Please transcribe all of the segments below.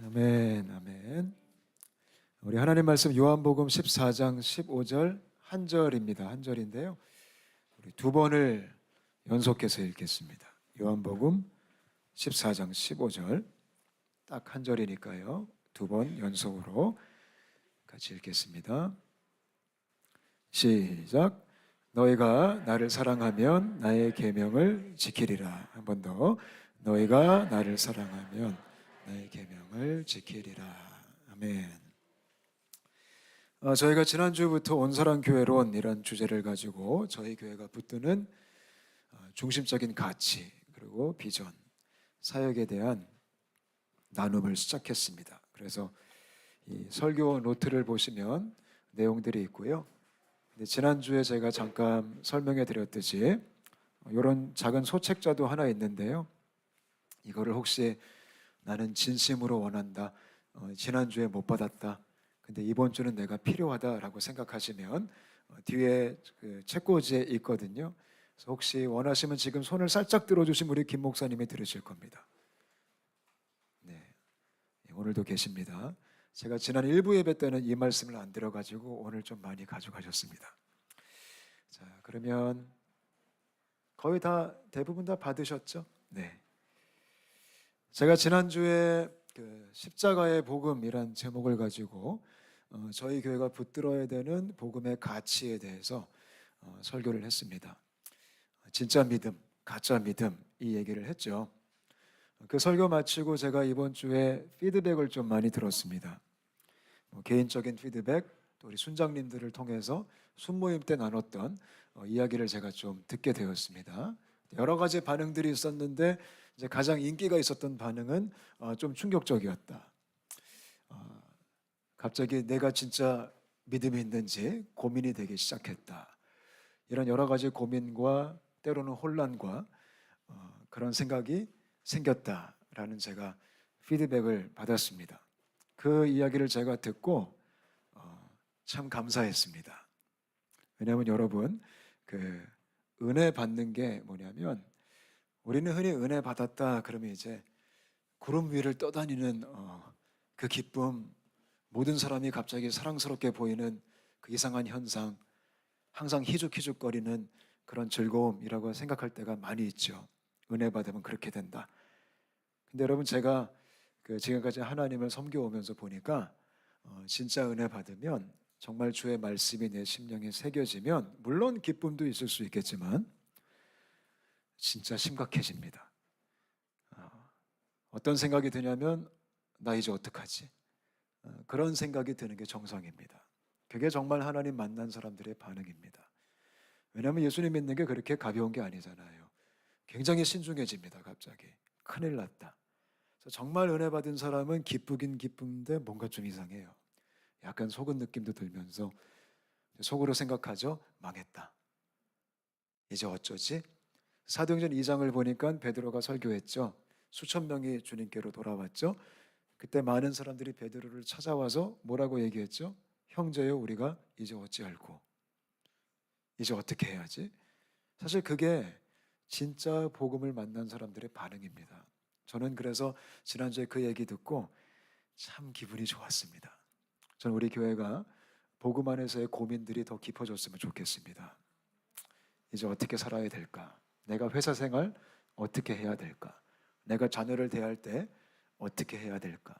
아멘, 아멘. 우리 하나님 말씀 요한복음 14장 15절 한 절입니다. 한 절인데요. 우리 두 번을 연속해서 읽겠습니다. 요한복음 14장 15절 딱 한 절이니까요. 두 번 연속으로 같이 읽겠습니다. 시작. 너희가 나를 사랑하면 나의 계명을 지키리라. 한 번 더. 너희가 나를 사랑하면 나의 계명을 지키리라. 아멘. 저희가 지난주부터 온사랑교회론 이런 주제를 가지고 저희 교회가 붙드는 중심적인 가치 그리고 비전, 사역에 대한 나눔을 시작했습니다. 그래서 이 설교 노트를 보시면 내용들이 있고요. 근데 지난주에 제가 잠깐 설명해 드렸듯이 이런 작은 소책자도 하나 있는데요. 이거를 혹시 나는 진심으로 원한다. 지난주에 못 받았다. 근데 이번 주는 내가 필요하다라고 생각하시면 뒤에 그 책꽂이에 있거든요. 그래서 혹시 원하시면 지금 손을 살짝 들어주시면 우리 김 목사님이 들으실 겁니다. 네, 오늘도 계십니다. 제가 지난 일부 예배 때는 이 말씀을 안 들어가지고 오늘 좀 많이 가져가셨습니다. 자, 그러면 거의 다 대부분 다 받으셨죠? 네. 제가 지난주에 그 십자가의 복음이란 제목을 가지고 저희 교회가 붙들어야 되는 복음의 가치에 대해서 설교를 했습니다. 진짜 믿음, 가짜 믿음 이 얘기를 했죠. 그 설교 마치고 제가 이번 주에 피드백을 좀 많이 들었습니다. 개인적인 피드백, 또 우리 순장님들을 통해서 순모임 때 나눴던 이야기를 제가 좀 듣게 되었습니다. 여러 가지 반응들이 있었는데 이제 가장 인기가 있었던 반응은 좀 충격적이었다. 갑자기 내가 진짜 믿음이 있는지 고민이 되기 시작했다. 이런 여러 가지 고민과 때로는 혼란과 그런 생각이 생겼다라는 제가 피드백을 받았습니다. 그 이야기를 제가 듣고 참 감사했습니다. 왜냐하면 여러분 그 은혜 받는 게 뭐냐면 우리는 흔히 은혜 받았다 그러면 이제 구름 위를 떠다니는 그 기쁨, 모든 사람이 갑자기 사랑스럽게 보이는 그 이상한 현상, 항상 희죽희죽거리는 그런 즐거움이라고 생각할 때가 많이 있죠. 은혜 받으면 그렇게 된다. 근데 여러분 제가 그 지금까지 하나님을 섬겨오면서 보니까 진짜 은혜 받으면 정말 주의 말씀이 내 심령에 새겨지면 물론 기쁨도 있을 수 있겠지만 진짜 심각해집니다. 어떤 생각이 드냐면 나 이제 어떡하지? 그런 생각이 드는 게 정상입니다. 그게 정말 하나님 만난 사람들의 반응입니다. 왜냐하면 예수님 믿는 게 그렇게 가벼운 게 아니잖아요. 굉장히 신중해집니다. 갑자기 큰일 났다. 그래서 정말 은혜 받은 사람은 기쁘긴 기쁜데 뭔가 좀 이상해요. 약간 속은 느낌도 들면서 속으로 생각하죠. 망했다. 이제 어쩌지? 사도행전 2장을 보니까 베드로가 설교했죠. 수천 명이 주님께로 돌아왔죠. 그때 많은 사람들이 베드로를 찾아와서 뭐라고 얘기했죠? 형제여 우리가 이제 어찌할꼬? 이제 어떻게 해야지? 사실 그게 진짜 복음을 만난 사람들의 반응입니다. 저는 그래서 지난주에 그 얘기 듣고 참 기분이 좋았습니다. 저는 우리 교회가 복음 안에서의 고민들이 더 깊어졌으면 좋겠습니다. 이제 어떻게 살아야 될까? 내가 회사 생활 어떻게 해야 될까? 내가 자녀를 대할 때 어떻게 해야 될까?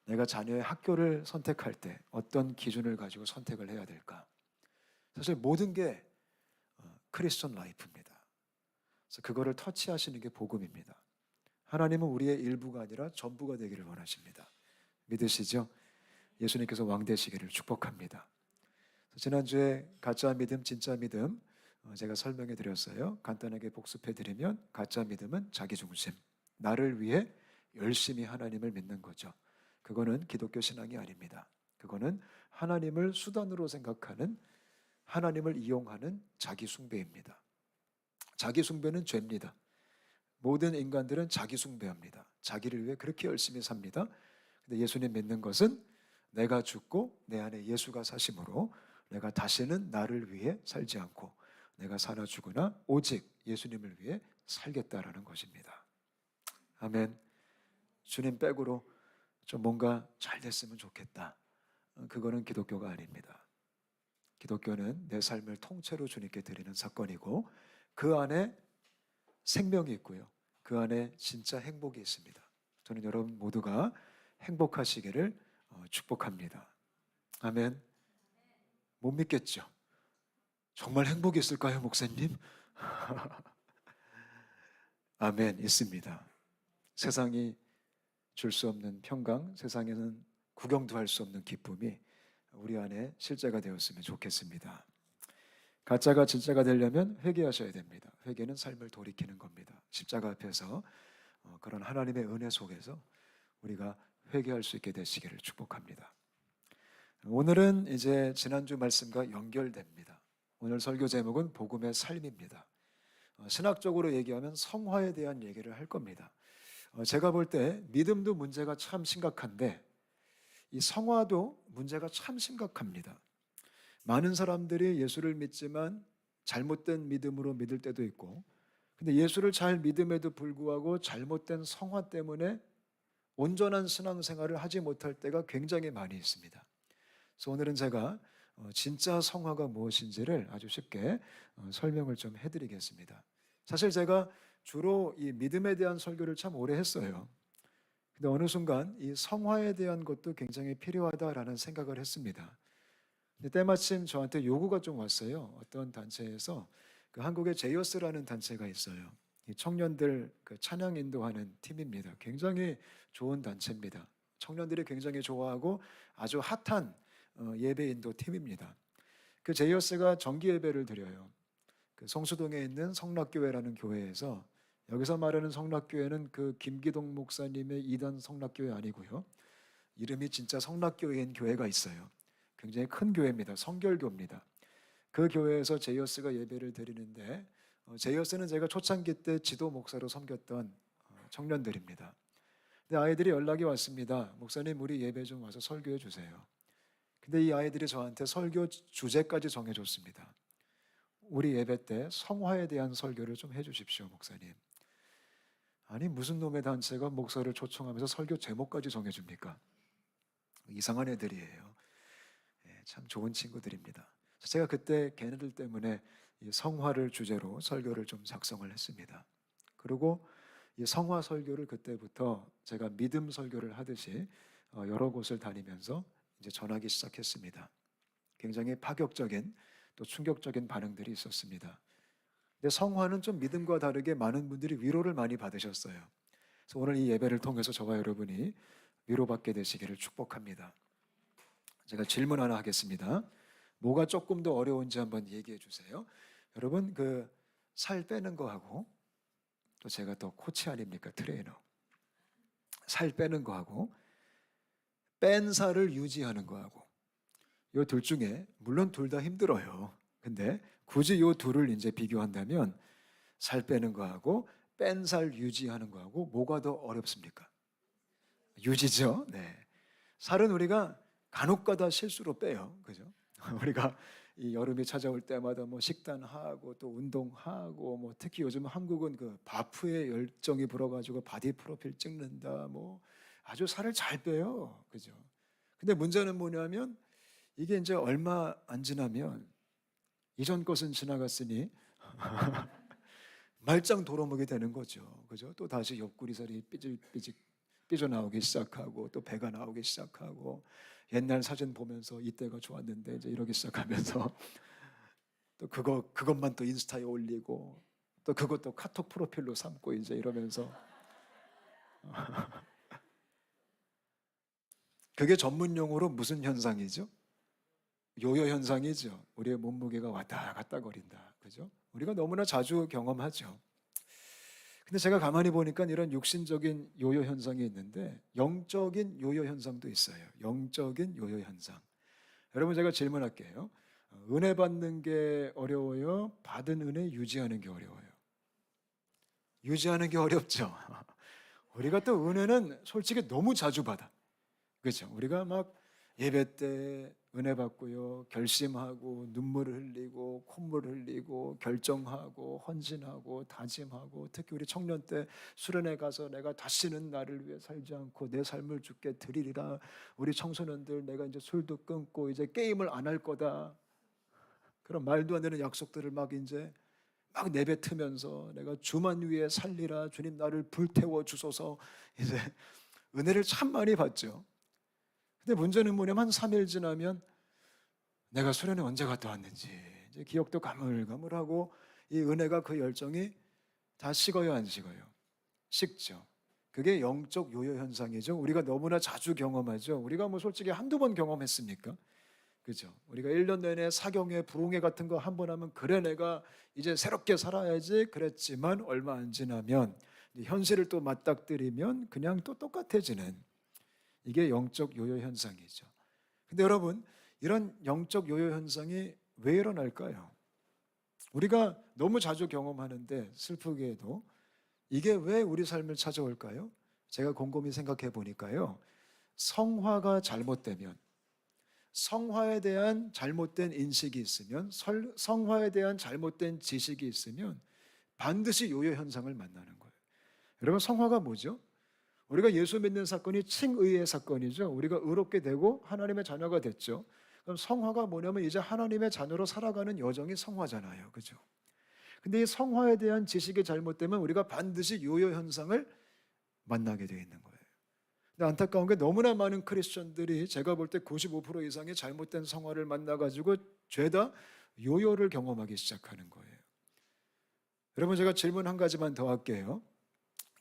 내가 자녀의 학교를 선택할 때 어떤 기준을 가지고 선택을 해야 될까? 사실 모든 게 크리스천 라이프입니다. 그래서 그거를 터치하시는 게 복음입니다. 하나님은 우리의 일부가 아니라 전부가 되기를 원하십니다. 믿으시죠? 예수님께서 왕 되시기를 축복합니다. 지난주에 가짜 믿음, 진짜 믿음 제가 설명해 드렸어요. 간단하게 복습해 드리면 가짜 믿음은 자기 중심, 나를 위해 열심히 하나님을 믿는 거죠. 그거는 기독교 신앙이 아닙니다. 그거는 하나님을 수단으로 생각하는, 하나님을 이용하는 자기 숭배입니다. 자기 숭배는 죄입니다. 모든 인간들은 자기 숭배합니다. 자기를 위해 그렇게 열심히 삽니다. 근데 예수님 믿는 것은 내가 죽고 내 안에 예수가 사심으로 내가 다시는 나를 위해 살지 않고 내가 살아 죽으나 오직 예수님을 위해 살겠다라는 것입니다. 아멘. 주님 백으로 좀 뭔가 잘 됐으면 좋겠다. 그거는 기독교가 아닙니다. 기독교는 내 삶을 통째로 주님께 드리는 사건이고 그 안에 생명이 있고요. 그 안에 진짜 행복이 있습니다. 저는 여러분 모두가 행복하시기를 축복합니다. 아멘. 못 믿겠죠? 정말 행복이 있을까요, 목사님? 아멘. 있습니다. 세상이 줄 수 없는 평강, 세상에는 구경도 할 수 없는 기쁨이 우리 안에 실제가 되었으면 좋겠습니다. 가짜가 진짜가 되려면 회개하셔야 됩니다. 회개는 삶을 돌이키는 겁니다. 십자가 앞에서 그런 하나님의 은혜 속에서 우리가 회개할 수 있게 되시기를 축복합니다. 오늘은 이제 지난주 말씀과 연결됩니다. 오늘 설교 제목은 복음의 삶입니다. 신학적으로 얘기하면 성화에 대한 얘기를 할 겁니다. 제가 볼 때 믿음도 문제가 참 심각한데 이 성화도 문제가 참 심각합니다. 많은 사람들이 예수를 믿지만 잘못된 믿음으로 믿을 때도 있고, 근데 예수를 잘 믿음에도 불구하고 잘못된 성화 때문에 온전한 신앙생활을 하지 못할 때가 굉장히 많이 있습니다. 그래서 오늘은 제가 진짜 성화가 무엇인지를 아주 쉽게 설명을 좀 해드리겠습니다. 사실 제가 주로 이 믿음에 대한 설교를 참 오래 했어요. 근데 어느 순간 이 성화에 대한 것도 굉장히 필요하다라는 생각을 했습니다. 근데 때마침 저한테 요구가 좀 왔어요. 어떤 단체에서 그 한국에 제이어스라는 단체가 있어요. 이 청년들 그 찬양 인도하는 팀입니다. 굉장히 좋은 단체입니다. 청년들이 굉장히 좋아하고 아주 핫한 예배 인도 팀입니다. 그 제이어스가 정기 예배를 드려요. 그 성수동에 있는 성락교회라는 교회에서, 여기서 말하는 성락교회는 그 김기동 목사님의 이단 성락교회 아니고요. 이름이 진짜 성락교회인 교회가 있어요. 굉장히 큰 교회입니다. 성결교입니다. 그 교회에서 제이어스가 예배를 드리는데 제이어스는 제가 초창기 때 지도 목사로 섬겼던 청년들입니다. 근데 아이들이 연락이 왔습니다. 목사님, 우리 예배 좀 와서 설교해 주세요. 근데 이 아이들이 저한테 설교 주제까지 정해줬습니다. 우리 예배 때 성화에 대한 설교를 좀 해주십시오, 목사님. 아니, 무슨 놈의 단체가 목사를 초청하면서 설교 제목까지 정해줍니까? 이상한 애들이에요. 참 좋은 친구들입니다. 제가 그때 걔네들 때문에 이 성화를 주제로 설교를 좀 작성을 했습니다. 그리고 이 성화 설교를 그때부터 제가 믿음 설교를 하듯이 여러 곳을 다니면서 이제 전하기 시작했습니다. 굉장히 파격적인 또 충격적인 반응들이 있었습니다. 근데 성화는 좀 믿음과 다르게 많은 분들이 위로를 많이 받으셨어요. 그래서 오늘 이 예배를 통해서 저와 여러분이 위로받게 되시기를 축복합니다. 제가 질문 하나 하겠습니다. 뭐가 조금 더 어려운지 한번 얘기해 주세요. 여러분, 그 살 빼는 거하고 또 제가 또 코치 아닙니까? 트레이너. 살 빼는 거하고 뺀 살을 유지하는 거하고 이 둘 중에 물론 둘 다 힘들어요. 근데 굳이 이 둘을 이제 비교한다면 살 빼는 거하고 뺀 살 유지하는 거하고 뭐가 더 어렵습니까? 유지죠. 네. 살은 우리가 간혹가다 실수로 빼요. 그죠? 우리가 이 여름이 찾아올 때마다 뭐 식단하고 또 운동하고 뭐 특히 요즘 한국은 그 바프에 열정이 불어가지고 바디 프로필 찍는다 뭐 아주 살을 잘 빼요. 그죠? 근데 문제는 뭐냐면 이게 이제 얼마 안 지나면 이전 것은 지나갔으니 말짱 도루묵이 되는 거죠. 그죠? 또 다시 옆구리살이 삐질삐질 삐져나오기 시작하고 또 배가 나오기 시작하고 옛날 사진 보면서 이때가 좋았는데 이제 이러기 시작하면서 또 그것만 또 인스타에 올리고 또 그것도 카톡 프로필로 삼고 이제 이러면서 그게 전문 용어로 무슨 현상이죠? 요요 현상이죠. 우리의 몸무게가 왔다 갔다 거린다. 그죠? 우리가 너무나 자주 경험하죠. 근데 제가 가만히 보니까 이런 육신적인 요요 현상이 있는데 영적인 요요 현상도 있어요. 영적인 요요 현상. 여러분, 제가 질문할게요. 은혜 받는 게 어려워요? 받은 은혜 유지하는 게 어려워요? 유지하는 게 어렵죠. 우리가 또 은혜는 솔직히 너무 자주 받아. 그렇죠? 우리가 막 예배 때 은혜 받고요, 결심하고 눈물을 흘리고 콧물을 흘리고 결정하고 헌신하고 다짐하고, 특히 우리 청년 때 수련회 가서 내가 다시는 나를 위해 살지 않고 내 삶을 주께 드리리라. 우리 청소년들 내가 이제 술도 끊고 이제 게임을 안 할 거다. 그런 말도 안 되는 약속들을 막 이제 막 내뱉으면서 내가 주만 위해 살리라, 주님 나를 불태워 주소서. 이제 은혜를 참 많이 받죠. 근데 문제는 뭐냐면 한 3일 지나면 내가 수련회 언제 갔다 왔는지 이제 기억도 가물가물하고, 이 은혜가, 그 열정이 다 식어요, 안 식어요? 식죠. 그게 영적 요요 현상이죠. 우리가 너무나 자주 경험하죠. 우리가 뭐 솔직히 한두 번 경험했습니까? 그죠? 우리가 1년 내내 사경회, 부흥회 같은 거 한 번 하면 그래 내가 이제 새롭게 살아야지 그랬지만, 얼마 안 지나면 현실을 또 맞닥뜨리면 그냥 또 똑같아지는, 이게 영적 요요 현상이죠. 근데 여러분, 이런 영적 요요 현상이 왜 일어날까요? 우리가 너무 자주 경험하는데 슬프게도 이게 왜 우리 삶을 찾아올까요? 제가 곰곰이 생각해 보니까요, 성화가 잘못되면, 성화에 대한 잘못된 인식이 있으면, 성화에 대한 잘못된 지식이 있으면 반드시 요요 현상을 만나는 거예요. 여러분, 성화가 뭐죠? 우리가 예수 믿는 사건이 칭의의 사건이죠. 우리가 의롭게 되고 하나님의 자녀가 됐죠. 그럼 성화가 뭐냐면 이제 하나님의 자녀로 살아가는 여정이 성화잖아요. 그죠? 근데 이 성화에 대한 지식이 잘못되면 우리가 반드시 요요 현상을 만나게 되어 있는 거예요. 근데 안타까운 게 너무나 많은 크리스천들이, 제가 볼 때 95% 이상의 잘못된 성화를 만나가지고 죄다 요요를 경험하기 시작하는 거예요. 여러분, 제가 질문 한 가지만 더 할게요.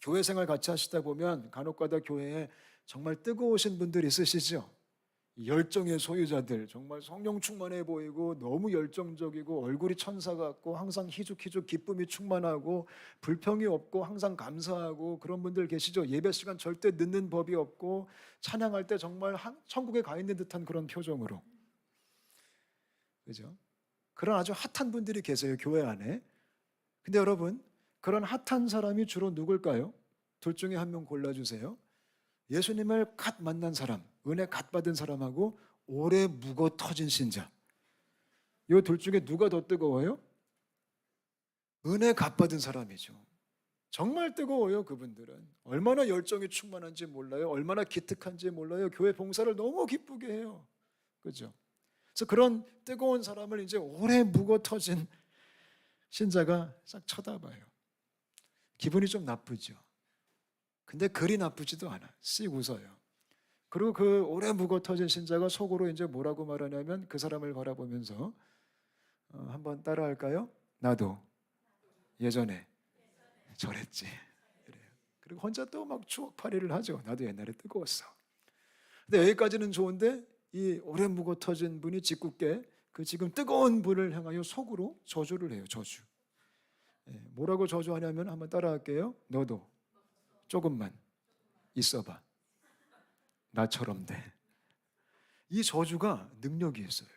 교회 생활 같이 하시다 보면 간혹가다 교회에 정말 뜨거우신 분들 있으시죠? 열정의 소유자들, 정말 성령 충만해 보이고 너무 열정적이고 얼굴이 천사 같고 항상 희죽희죽 기쁨이 충만하고 불평이 없고 항상 감사하고 그런 분들 계시죠? 예배 시간 절대 늦는 법이 없고 찬양할 때 정말 천국에 가 있는 듯한 그런 표정으로, 그죠? 그런 아주 핫한 분들이 계세요, 교회 안에. 근데 여러분, 그런 핫한 사람이 주로 누굴까요? 둘 중에 한 명 골라주세요. 예수님을 갓 만난 사람, 은혜 갓 받은 사람하고 오래 묵어 터진 신자, 이 둘 중에 누가 더 뜨거워요? 은혜 갓 받은 사람이죠. 정말 뜨거워요. 그분들은 얼마나 열정이 충만한지 몰라요. 얼마나 기특한지 몰라요. 교회 봉사를 너무 기쁘게 해요. 그죠? 그래서 그런 뜨거운 사람을 이제 오래 묵어 터진 신자가 싹 쳐다봐요. 기분이 좀 나쁘죠. 근데 그리 나쁘지도 않아. 씩 웃어요. 그리고 그 오래 묵어 터진 신자가 속으로 이제 뭐라고 말하냐면, 그 사람을 바라보면서 한번 따라할까요? 나도 예전에 저랬지. 그래요. 그리고 혼자 또 막 추억팔이를 하죠. 나도 옛날에 뜨거웠어. 근데 여기까지는 좋은데, 이 오래 묵어 터진 분이 짓궂게 그 지금 뜨거운 분을 향하여 속으로 저주를 해요. 저주. 뭐라고 저주하냐면, 한번 따라할게요. 너도 조금만 있어봐. 나처럼 돼. 이 저주가 능력이 있어요.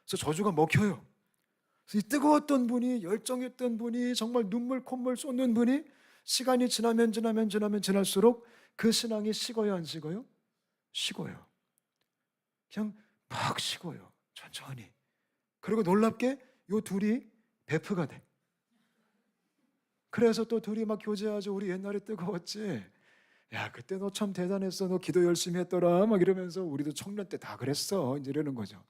그래서 저주가 먹혀요. 그래서 이 뜨거웠던 분이, 열정했던 분이, 정말 눈물 콧물 쏟는 분이 시간이 지날수록 그 신앙이 식어요, 안 식어요? 식어요. 그냥 막 식어요. 천천히. 그리고 놀랍게 요 둘이 베프가 돼. 그래서 또 둘이 막 교제하죠. 우리 옛날에 뜨거웠지. 야, 그때 너 참 대단했어. 너 기도 열심히 했더라. 막 이러면서 우리도 청년 때 다 그랬어. 이제 이러는 거죠.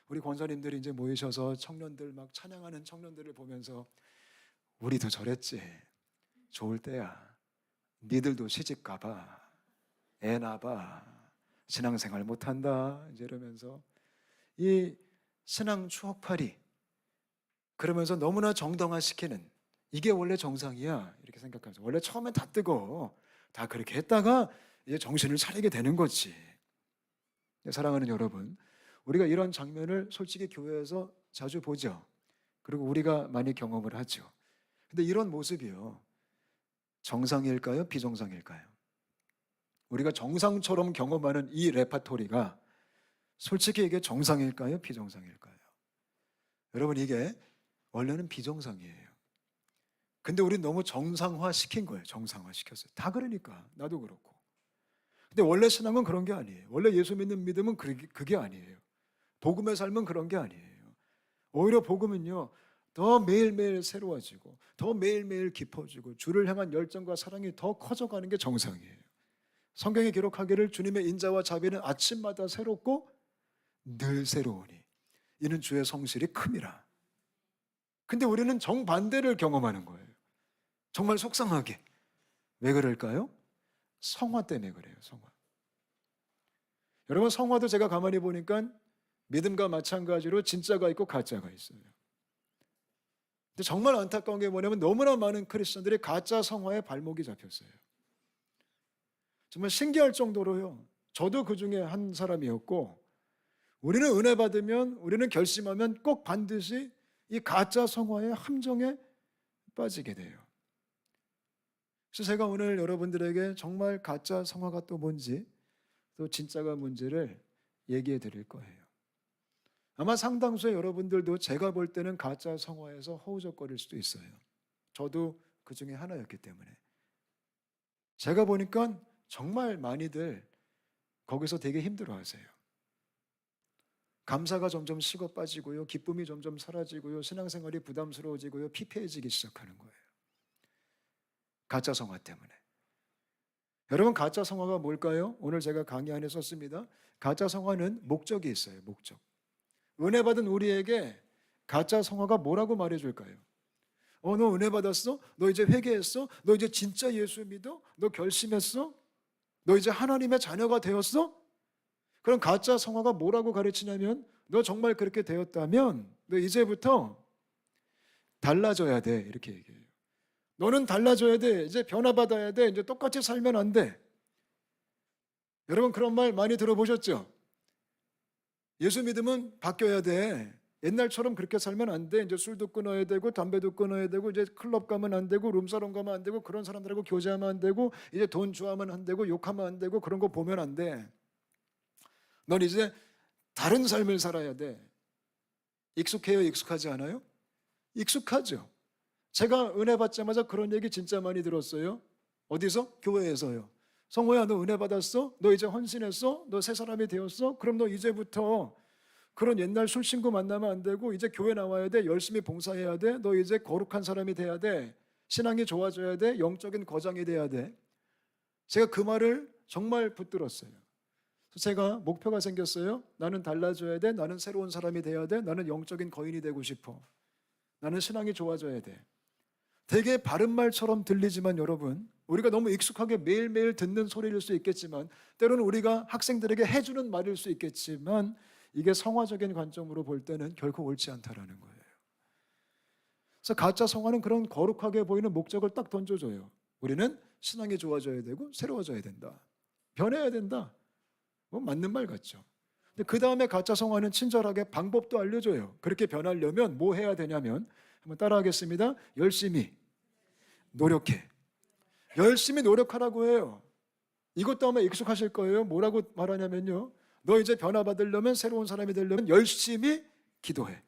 우리 권사님들이 이제 모이셔서 청년들 막 찬양하는 청년들을 보면서, 우리도 저랬지. 좋을 때야. 니들도 시집 가봐. 애 낳아봐. 신앙생활 못한다. 이제 이러면서 이 신앙 추억팔이, 그러면서 너무나 정당화시키는, 이게 원래 정상이야. 이렇게 생각하면서 원래 처음엔 다 뜨거워. 다 그렇게 했다가 이제 정신을 차리게 되는 거지. 사랑하는 여러분, 우리가 이런 장면을 솔직히 교회에서 자주 보죠. 그리고 우리가 많이 경험을 하죠. 근데 이런 모습이요, 정상일까요? 비정상일까요? 우리가 정상처럼 경험하는 이 레파토리가 솔직히 이게 정상일까요? 비정상일까요? 여러분, 이게 원래는 비정상이에요. 근데 우리 너무 정상화 시킨 거예요. 정상화 시켰어요. 다 그러니까 나도 그렇고. 근데 원래 신앙은 그런 게 아니에요. 원래 예수 믿는 믿음은 그게 아니에요. 복음의 삶은 그런 게 아니에요. 오히려 복음은요, 더 매일매일 새로워지고 더 매일매일 깊어지고 주를 향한 열정과 사랑이 더 커져가는 게 정상이에요. 성경이 기록하기를 주님의 인자와 자비는 아침마다 새롭고 늘 새로우니 이는 주의 성실이 큼이라. 근데 우리는 정반대를 경험하는 거예요. 정말 속상하게. 왜 그럴까요? 성화 때문에 그래요. 성화. 여러분, 성화도 제가 가만히 보니까 믿음과 마찬가지로 진짜가 있고 가짜가 있어요. 근데 정말 안타까운 게 뭐냐면 너무나 많은 크리스천들이 가짜 성화에 발목이 잡혔어요. 정말 신기할 정도로요. 저도 그 중에 한 사람이었고, 우리는 은혜 받으면, 우리는 결심하면 꼭 반드시 이 가짜 성화의 함정에 빠지게 돼요. 그래서 제가 오늘 여러분들에게 정말 가짜 성화가 또 뭔지, 또 진짜가 뭔지를 얘기해 드릴 거예요. 아마 상당수의 여러분들도 제가 볼 때는 가짜 성화에서 허우적거릴 수도 있어요. 저도 그 중에 하나였기 때문에. 제가 보니까 정말 많이들 거기서 되게 힘들어하세요. 감사가 점점 식어 빠지고요. 기쁨이 점점 사라지고요. 신앙생활이 부담스러워지고요. 피폐해지기 시작하는 거예요. 가짜 성화 때문에. 여러분, 가짜 성화가 뭘까요? 오늘 제가 강의 안에 썼습니다. 가짜 성화는 목적이 있어요. 목적. 은혜 받은 우리에게 가짜 성화가 뭐라고 말해줄까요? 너 은혜 받았어? 너 이제 회개했어? 너 이제 진짜 예수 믿어? 너 결심했어? 너 이제 하나님의 자녀가 되었어? 그럼 가짜 성화가 뭐라고 가르치냐면, 너 정말 그렇게 되었다면 너 이제부터 달라져야 돼, 이렇게 얘기해요. 너는 달라져야 돼. 이제 변화받아야 돼. 이제 똑같이 살면 안 돼. 여러분, 그런 말 많이 들어보셨죠? 예수 믿으면 바뀌어야 돼. 옛날처럼 그렇게 살면 안 돼. 이제 술도 끊어야 되고 담배도 끊어야 되고 이제 클럽 가면 안 되고 룸사롱 가면 안 되고 그런 사람들하고 교제하면 안 되고 이제 돈 좋아하면 안 되고 욕하면 안 되고 그런 거 보면 안 돼. 넌 이제 다른 삶을 살아야 돼. 익숙해요? 익숙하지 않아요? 익숙하죠. 제가 은혜 받자마자 그런 얘기 진짜 많이 들었어요. 어디서? 교회에서요. 성호야, 너 은혜 받았어? 너 이제 헌신했어? 너 새 사람이 되었어? 그럼 너 이제부터 그런 옛날 술 친구 만나면 안 되고 이제 교회 나와야 돼. 열심히 봉사해야 돼. 너 이제 거룩한 사람이 돼야 돼. 신앙이 좋아져야 돼. 영적인 거장이 돼야 돼. 제가 그 말을 정말 붙들었어요. 제가 목표가 생겼어요. 나는 달라져야 돼. 나는 새로운 사람이 돼야 돼. 나는 영적인 거인이 되고 싶어. 나는 신앙이 좋아져야 돼. 되게 바른 말처럼 들리지만 여러분, 우리가 너무 익숙하게 매일매일 듣는 소리일 수 있겠지만, 때로는 우리가 학생들에게 해주는 말일 수 있겠지만, 이게 성화적인 관점으로 볼 때는 결코 옳지 않다라는 거예요. 그래서 가짜 성화는 그런 거룩하게 보이는 목적을 딱 던져줘요. 우리는 신앙이 좋아져야 되고 새로워져야 된다. 변해야 된다. 뭐 맞는 말 같죠. 근데 그 다음에 가짜 성화는 친절하게 방법도 알려줘요. 그렇게 변하려면 뭐 해야 되냐면, 한번 따라하겠습니다. 열심히 노력해. 열심히 노력하라고 해요. 이것도 아마 익숙하실 거예요. 뭐라고 말하냐면요, 너 이제 변화받으려면, 새로운 사람이 되려면 열심히 기도해.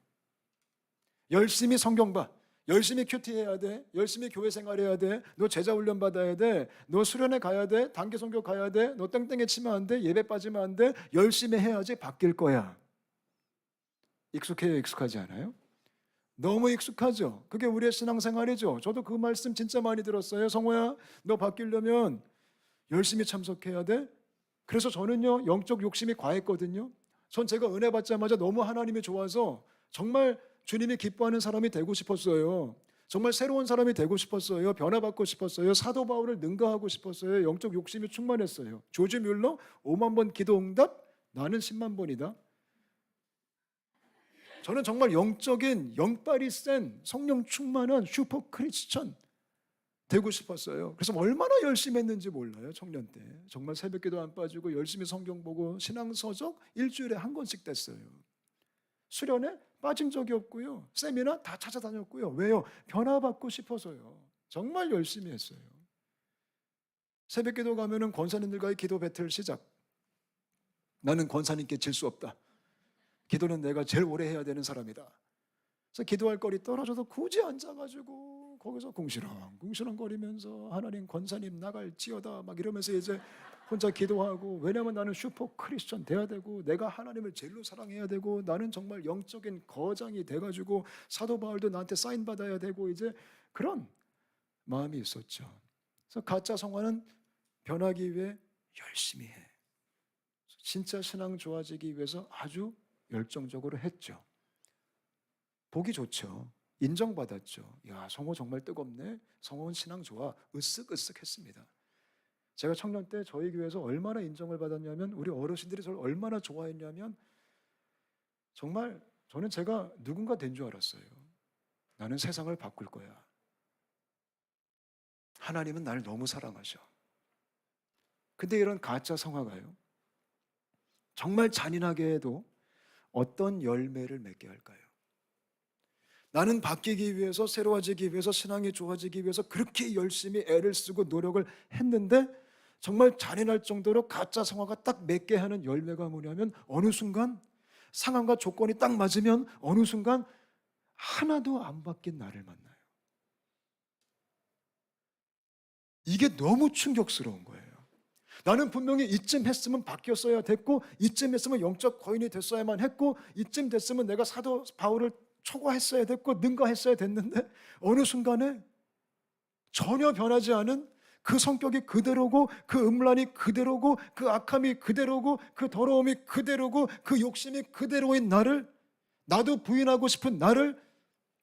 열심히 성경 봐. 열심히 큐티해야 돼. 열심히 교회 생활해야 돼. 너 제자 훈련 받아야 돼. 너 수련회 가야 돼. 단기 선교 가야 돼. 너 땡땡에 치면 안 돼. 예배 빠지면 안 돼. 열심히 해야지 바뀔 거야. 익숙해요? 익숙하지 않아요? 너무 익숙하죠? 그게 우리의 신앙생활이죠. 저도 그 말씀 진짜 많이 들었어요. 성호야, 너 바뀌려면 열심히 참석해야 돼. 그래서 저는요, 영적 욕심이 과했거든요. 전 제가 은혜 받자마자 너무 하나님이 좋아서 정말 주님이 기뻐하는 사람이 되고 싶었어요. 정말 새로운 사람이 되고 싶었어요. 변화받고 싶었어요. 사도 바울을 능가하고 싶었어요. 영적 욕심이 충만했어요. 조지 뮬러 5만 번 기도 응답, 나는 10만 번이다. 저는 정말 영적인 영빨이 센 성령 충만한 슈퍼 크리스천 되고 싶었어요. 그래서 얼마나 열심히 했는지 몰라요. 청년 때 정말 새벽기도 안 빠지고 열심히 성경 보고 신앙서적 일주일에 한 권씩 뗐어요. 수련회 빠진 적이 없고요. 세미나 다 찾아다녔고요. 왜요? 변화받고 싶어서요. 정말 열심히 했어요. 새벽기도 가면은 권사님들과의 기도 배틀 시작. 나는 권사님께 질 수 없다. 기도는 내가 제일 오래 해야 되는 사람이다. 그래서 기도할 거리 떨어져도 굳이 앉아가지고 거기서 궁시렁 거리면서 하나님 권사님 나갈지어다 막 이러면서 이제 혼자 기도하고, 왜냐하면 나는 슈퍼 크리스천 돼야 되고, 내가 하나님을 제일로 사랑해야 되고, 나는 정말 영적인 거장이 돼가지고 사도 바울도 나한테 사인 받아야 되고, 이제 그런 마음이 있었죠. 그래서 가짜 성화는 변하기 위해 열심히 해. 진짜 신앙 좋아지기 위해서 아주 열정적으로 했죠. 보기 좋죠. 인정받았죠. 야, 성호 정말 뜨겁네. 성호는 신앙 좋아. 으쓱으쓱했습니다. 제가 청년 때 저희 교회에서 얼마나 인정을 받았냐면, 우리 어르신들이 저를 얼마나 좋아했냐면, 정말 저는 제가 누군가 된 줄 알았어요. 나는 세상을 바꿀 거야. 하나님은 나를 너무 사랑하셔. 근데 이런 가짜 성화가요, 정말 잔인하게 해도 어떤 열매를 맺게 할까요? 나는 바뀌기 위해서, 새로워지기 위해서, 신앙이 좋아지기 위해서 그렇게 열심히 애를 쓰고 노력을 했는데, 정말 잔인할 정도로 가짜 성화가 딱 맺게 하는 열매가 뭐냐면, 어느 순간 상황과 조건이 딱 맞으면 어느 순간 하나도 안 바뀐 나를 만나요. 이게 너무 충격스러운 거예요. 나는 분명히 이쯤 했으면 바뀌었어야 됐고, 이쯤 했으면 영적 거인이 됐어야만 했고, 이쯤 됐으면 내가 사도 바울을 초과했어야 됐고 능가했어야 됐는데, 어느 순간에 전혀 변하지 않은 그 성격이 그대로고, 그 음란이 그대로고, 그 악함이 그대로고, 그 더러움이 그대로고, 그 욕심이 그대로인 나를, 나도 부인하고 싶은 나를,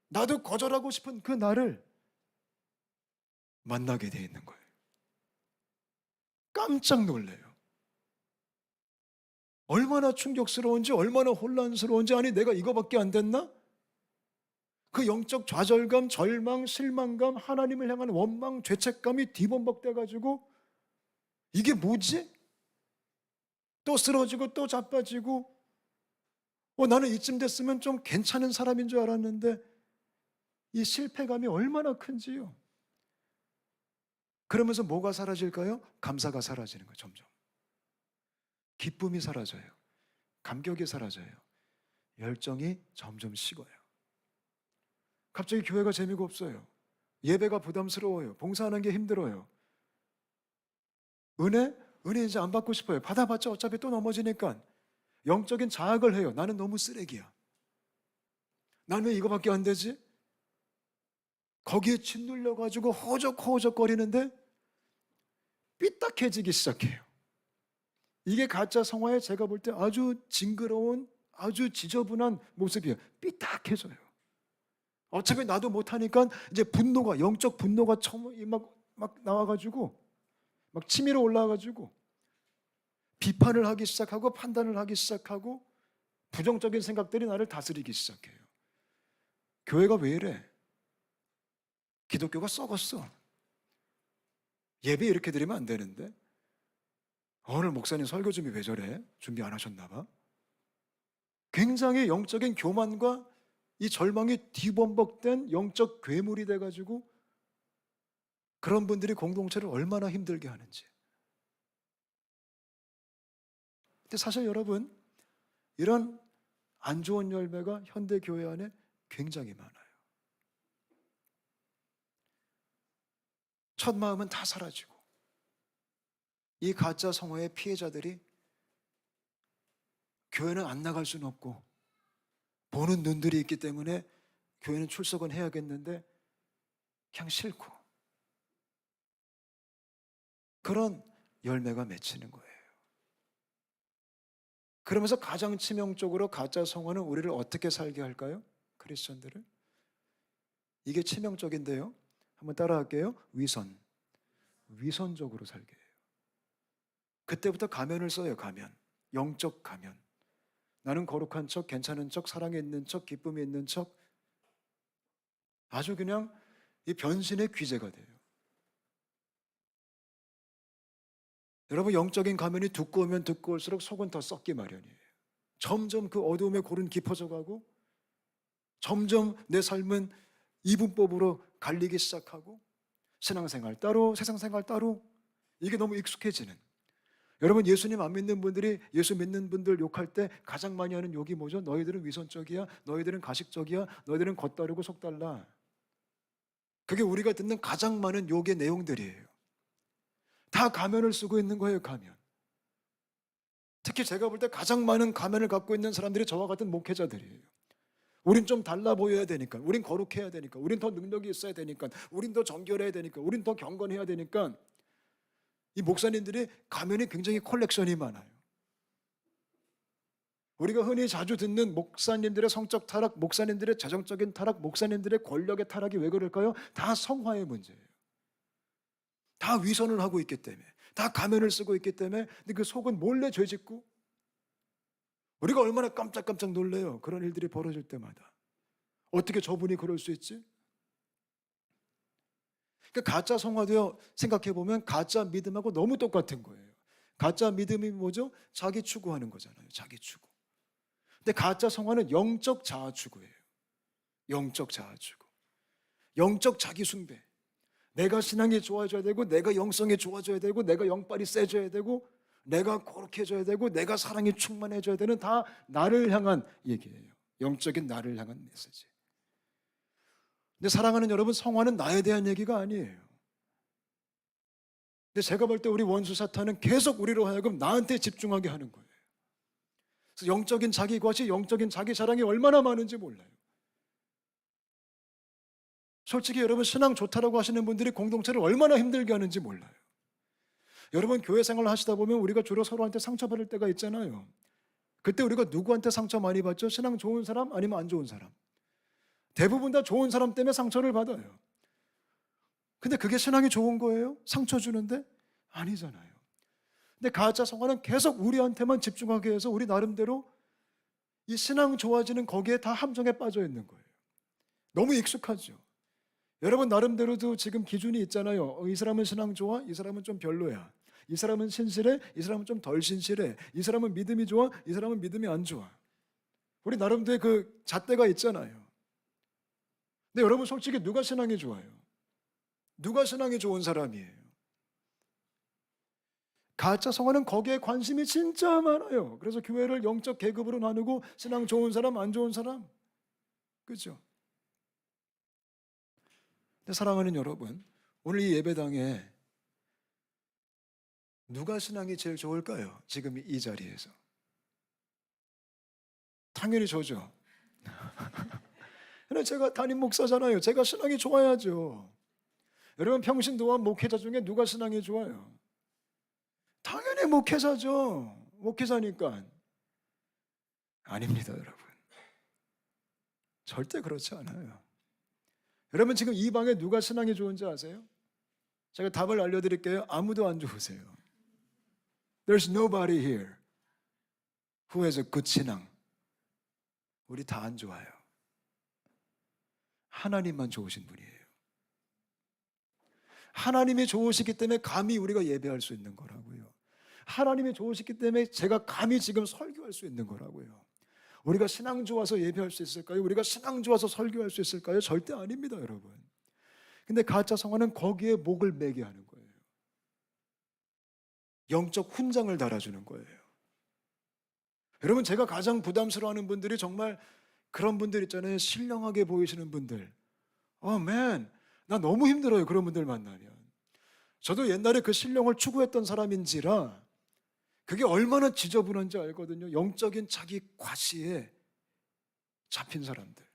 나도 거절하고 싶은 그 나를 만나게 돼 있는 거예요. 깜짝 놀래요. 얼마나 충격스러운지, 얼마나 혼란스러운지. 아니, 내가 이거밖에 안 됐나? 그 영적 좌절감, 절망, 실망감, 하나님을 향한 원망, 죄책감이 뒤범벅돼가지고, 이게 뭐지? 또 쓰러지고 또 자빠지고, 나는 이쯤 됐으면 좀 괜찮은 사람인 줄 알았는데, 이 실패감이 얼마나 큰지요. 그러면서 뭐가 사라질까요? 감사가 사라지는 거예요. 점점 기쁨이 사라져요. 감격이 사라져요. 열정이 점점 식어요. 갑자기 교회가 재미가 없어요. 예배가 부담스러워요. 봉사하는 게 힘들어요. 은혜 이제 안 받고 싶어요. 받아봤자 어차피 또 넘어지니까. 영적인 자학을 해요. 나는 너무 쓰레기야. 나는 왜 이거밖에 안 되지? 거기에 짓눌려가지고 허적허적거리는데 삐딱해지기 시작해요. 이게 가짜 성화에 제가 볼 때 아주 징그러운, 아주 지저분한 모습이에요. 삐딱해져요. 어차피 나도 못하니까 이제 분노가, 영적 분노가 막 나와가지고, 막 치밀어 올라와가지고 비판을 하기 시작하고, 판단을 하기 시작하고, 부정적인 생각들이 나를 다스리기 시작해요. 교회가 왜 이래? 기독교가 썩었어. 예배 이렇게 드리면 안 되는데, 오늘 목사님 설교 준비 왜 저래? 준비 안 하셨나 봐. 굉장히 영적인 교만과 이 절망이 뒤범벅된 영적 괴물이 돼가지고, 그런 분들이 공동체를 얼마나 힘들게 하는지. 근데 사실 여러분, 이런 안 좋은 열매가 현대 교회 안에 굉장히 많아요. 첫 마음은 다 사라지고, 이 가짜 성화의 피해자들이 교회는 안 나갈 수는 없고, 보는 눈들이 있기 때문에 교회는 출석은 해야겠는데 그냥 싫고, 그런 열매가 맺히는 거예요. 그러면서 가장 치명적으로 가짜 성화는 우리를 어떻게 살게 할까요? 크리스천들을? 이게 치명적인데요. 한번 따라할게요. 위선적으로 살게 해요. 그때부터 가면을 써요. 가면. 영적 가면. 나는 거룩한 척, 괜찮은 척, 사랑이 있는 척, 기쁨이 있는 척, 아주 그냥 이 변신의 귀재가 돼요. 여러분, 영적인 가면이 두꺼우면 두꺼울수록 속은 더 썩기 마련이에요. 점점 그 어두움의 골은 깊어져 가고, 점점 내 삶은 이분법으로 갈리기 시작하고, 신앙생활 따로, 세상생활 따로, 이게 너무 익숙해지는. 여러분, 예수님 안 믿는 분들이 예수 믿는 분들 욕할 때 가장 많이 하는 욕이 뭐죠? 너희들은 위선적이야, 너희들은 가식적이야, 너희들은 겉다르고 속달라. 그게 우리가 듣는 가장 많은 욕의 내용들이에요. 다 가면을 쓰고 있는 거예요. 가면. 특히 제가 볼 때 가장 많은 가면을 갖고 있는 사람들이 저와 같은 목회자들이에요. 우린 좀 달라 보여야 되니까, 우린 거룩해야 되니까, 우린 더 능력이 있어야 되니까, 우린 더 정결해야 되니까, 우린 더 경건해야 되니까 이 목사님들이 가면이 굉장히 컬렉션이 많아요. 우리가 흔히 자주 듣는 목사님들의 성적 타락, 목사님들의 재정적인 타락, 목사님들의 권력의 타락이 왜 그럴까요? 다 성화의 문제예요. 다 위선을 하고 있기 때문에, 다 가면을 쓰고 있기 때문에. 근데 그 속은 몰래 죄짓고, 우리가 얼마나 깜짝깜짝 놀래요. 그런 일들이 벌어질 때마다. 어떻게 저분이 그럴 수 있지? 그러니까 가짜 성화도요, 생각해 보면 가짜 믿음하고 너무 똑같은 거예요. 가짜 믿음이 뭐죠? 자기 추구하는 거잖아요. 자기 추구. 근데 가짜 성화는 영적 자아 추구예요. 영적 자아 추구. 영적 자기 숭배. 내가 신앙이 좋아져야 되고, 내가 영성이 좋아져야 되고, 내가 영빨이 세져야 되고, 내가 거룩해져야 되고, 내가 사랑이 충만해져야 되는, 다 나를 향한 얘기예요. 영적인 나를 향한 메시지. 근데 사랑하는 여러분, 성화는 나에 대한 얘기가 아니에요. 근데 제가 볼 때 우리 원수 사탄은 계속 우리로 하여금 나한테 집중하게 하는 거예요. 그래서 영적인 자기 과시, 영적인 자기 자랑이 얼마나 많은지 몰라요. 솔직히 여러분, 신앙 좋다라고 하시는 분들이 공동체를 얼마나 힘들게 하는지 몰라요. 여러분, 교회 생활을 하시다 보면 우리가 주로 서로한테 상처받을 때가 있잖아요. 그때 우리가 누구한테 상처 많이 받죠? 신앙 좋은 사람 아니면 안 좋은 사람? 대부분 다 좋은 사람 때문에 상처를 받아요. 근데 그게 신앙이 좋은 거예요? 상처 주는데? 아니잖아요. 근데 가짜 성화는 계속 우리한테만 집중하게 해서 우리 나름대로 이 신앙 좋아지는 거기에 다 함정에 빠져 있는 거예요. 너무 익숙하죠. 여러분 나름대로도 지금 기준이 있잖아요. 이 사람은 신앙 좋아? 이 사람은 좀 별로야. 이 사람은 신실해? 이 사람은 좀 덜 신실해. 이 사람은 믿음이 좋아? 이 사람은 믿음이 안 좋아. 우리 나름대로의 그 잣대가 있잖아요. 근데 여러분 솔직히 누가 신앙이 좋아요? 누가 신앙이 좋은 사람이에요? 가짜 성화는 거기에 관심이 진짜 많아요. 그래서 교회를 영적 계급으로 나누고 신앙 좋은 사람, 안 좋은 사람. 그렇죠? 근데 사랑하는 여러분, 오늘 이 예배당에 누가 신앙이 제일 좋을까요? 지금 이 자리에서. 당연히 저죠. 근데 제가 담임 목사잖아요. 제가 신앙이 좋아야죠. 여러분 평신도와 목회자 중에 누가 신앙이 좋아요? 당연히 목회자죠. 목회자니까. 아닙니다, 여러분. 절대 그렇지 않아요. 여러분 지금 이 방에 누가 신앙이 좋은지 아세요? 제가 답을 알려드릴게요. 아무도 안 좋으세요. There's nobody here who has a good 신앙. 우리 다 안 좋아요. 하나님만 좋으신 분이에요. 하나님이 좋으시기 때문에 감히 우리가 예배할 수 있는 거라고요. 하나님이 좋으시기 때문에 제가 감히 지금 설교할 수 있는 거라고요. 우리가 신앙 좋아서 예배할 수 있을까요? 우리가 신앙 좋아서 설교할 수 있을까요? 절대 아닙니다, 여러분. 근데 가짜 성화는 거기에 목을 매게 하는 거예요. 영적 훈장을 달아주는 거예요. 여러분 제가 가장 부담스러워하는 분들이 정말 그런 분들 있잖아요. 신령하게 보이시는 분들. 맨, 나 너무 힘들어요. 그런 분들 만나면. 저도 옛날에 그 신령을 추구했던 사람인지라 그게 얼마나 지저분한지 알거든요. 영적인 자기 과시에 잡힌 사람들.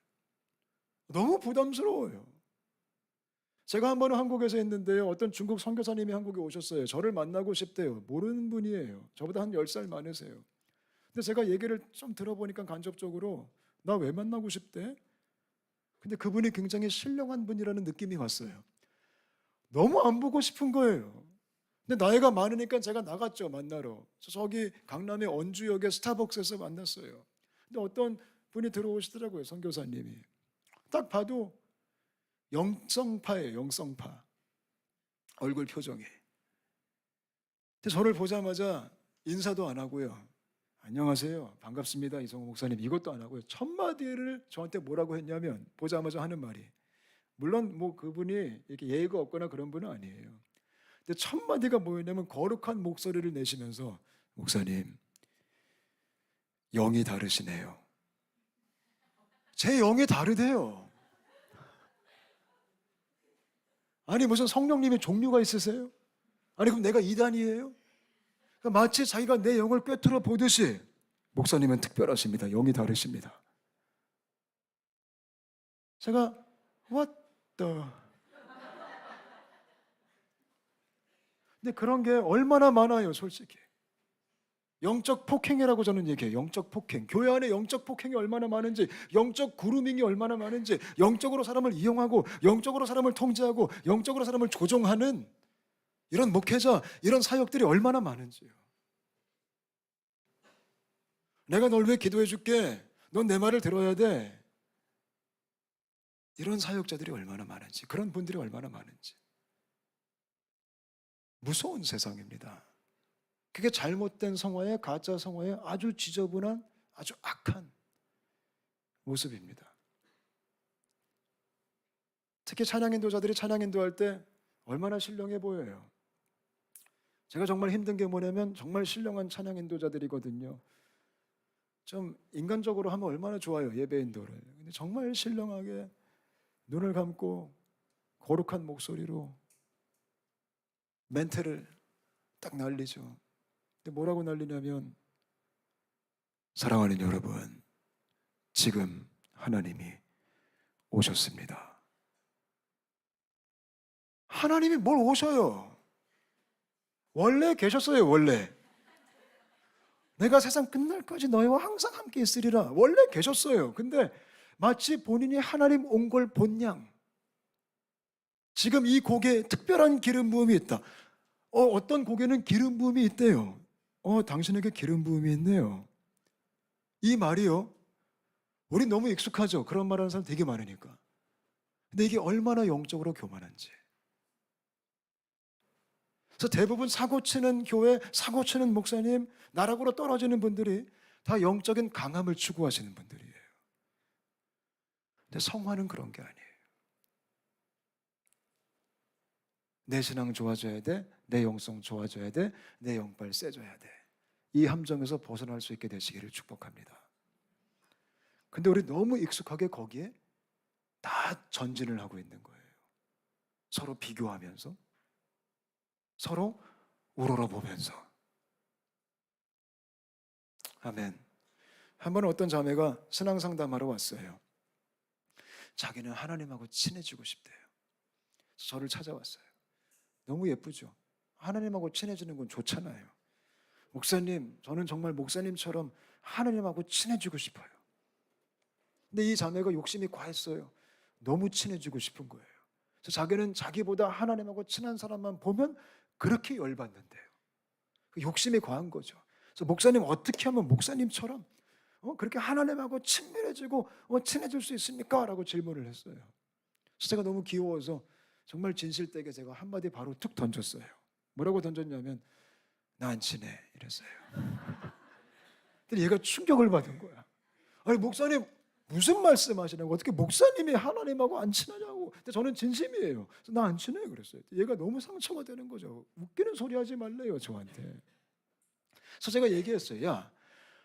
너무 부담스러워요. 제가 한 번은 한국에서 했는데요. 어떤 중국 선교사님이 한국에 오셨어요. 저를 만나고 싶대요. 모르는 분이에요. 저보다 한 10살 많으세요. 근데 제가 얘기를 좀 들어보니까 간접적으로 나 왜 만나고 싶대? 근데 그분이 굉장히 신령한 분이라는 느낌이 왔어요. 너무 안 보고 싶은 거예요. 근데 나이가 많으니까 제가 나갔죠, 만나러. 저기 강남의 언주역의 스타벅스에서 만났어요. 근데 어떤 분이 들어오시더라고요, 선교사님이. 딱 봐도 영성파예요, 영성파. 얼굴 표정이. 근데 저를 보자마자 인사도 안 하고요. 안녕하세요, 반갑습니다, 이성호 목사님. 이것도 안 하고요. 첫 마디를 저한테 뭐라고 했냐면, 보자마자 하는 말이, 물론 뭐 그분이 이렇게 예의가 없거나 그런 분은 아니에요. 근데 첫 마디가 뭐였냐면 거룩한 목소리를 내시면서, 목사님, 영이 다르시네요. 제 영이 다르대요. 아니 무슨 성령님의 종류가 있으세요? 아니 그럼 내가 이단이에요? 그러니까 마치 자기가 내 영을 꿰뚫어 보듯이 목사님은 특별하십니다. 영이 다르십니다. 제가 what the 근데 그런 게 얼마나 많아요, 솔직히. 영적 폭행이라고 저는 얘기해요. 영적 폭행. 교회 안에 영적 폭행이 얼마나 많은지, 영적 그루밍이 얼마나 많은지, 영적으로 사람을 이용하고, 영적으로 사람을 통제하고, 영적으로 사람을 조종하는 이런 목회자, 이런 사역들이 얼마나 많은지요. 내가 널 위해 기도해 줄게. 넌 내 말을 들어야 돼. 이런 사역자들이 얼마나 많은지, 그런 분들이 얼마나 많은지. 무서운 세상입니다. 그게 잘못된 성화의, 가짜 성화의 아주 지저분한, 아주 악한 모습입니다. 특히 찬양 인도자들이 찬양 인도할 때 얼마나 신령해 보여요. 제가 정말 힘든 게 뭐냐면 정말 신령한 찬양 인도자들이거든요. 좀 인간적으로 하면 얼마나 좋아요, 예배 인도를. 근데 정말 신령하게 눈을 감고 거룩한 목소리로 멘트를 딱 날리죠. 근데 뭐라고 날리냐면, 사랑하는 여러분, 지금 하나님이 오셨습니다. 하나님이 뭘 오셔요? 원래 계셨어요, 원래. 내가 세상 끝날까지 너희와 항상 함께 있으리라. 원래 계셨어요. 근데 마치 본인이 하나님 온 걸 본 양, 지금 이 곡에 특별한 기름 부음이 있다. 어떤 곡에는 기름 부음이 있대요. 당신에게 기름 부음이 있네요. 이 말이요, 우리 너무 익숙하죠. 그런 말 하는 사람 되게 많으니까. 근데 이게 얼마나 영적으로 교만한지. 그래서 대부분 사고치는 교회, 사고치는 목사님, 나락으로 떨어지는 분들이 다 영적인 강함을 추구하시는 분들이에요. 근데 성화는 그런 게 아니에요. 내 신앙 좋아져야 돼, 내 영성 좋아져야 돼, 내 영빨 세져야 돼. 이 함정에서 벗어날 수 있게 되시기를 축복합니다. 근데 우리 너무 익숙하게 거기에 다 전진을 하고 있는 거예요. 서로 비교하면서, 서로 우러러보면서. 아멘. 한 번은 어떤 자매가 신앙 상담하러 왔어요. 자기는 하나님하고 친해지고 싶대요. 저를 찾아왔어요. 너무 예쁘죠? 하나님하고 친해지는 건 좋잖아요. 목사님, 저는 정말 목사님처럼 하나님하고 친해지고 싶어요. 근데 이 자매가 욕심이 과했어요. 너무 친해지고 싶은 거예요. 그래서 자기는 자기보다 하나님하고 친한 사람만 보면 그렇게 열받는데요. 욕심이 과한 거죠. 그래서 목사님, 어떻게 하면 목사님처럼 그렇게 하나님하고 친밀해지고 친해질 수 있습니까? 라고 질문을 했어요. 그래서 제가 너무 귀여워서 정말 진실되게 제가 한마디 바로 툭 던졌어요. 뭐라고 던졌냐면, 나 안 친해, 이랬어요. 근데 얘가 충격을 받은 거야. 아니, 목사님 무슨 말씀하시냐고, 어떻게 목사님이 하나님하고 안 친하냐고. 근데 저는 진심이에요. 그래서 나 안 친해, 그랬어요. 얘가 너무 상처가 되는 거죠. 웃기는 소리 하지 말래요, 저한테. 그래서 제가 얘기했어요. 야,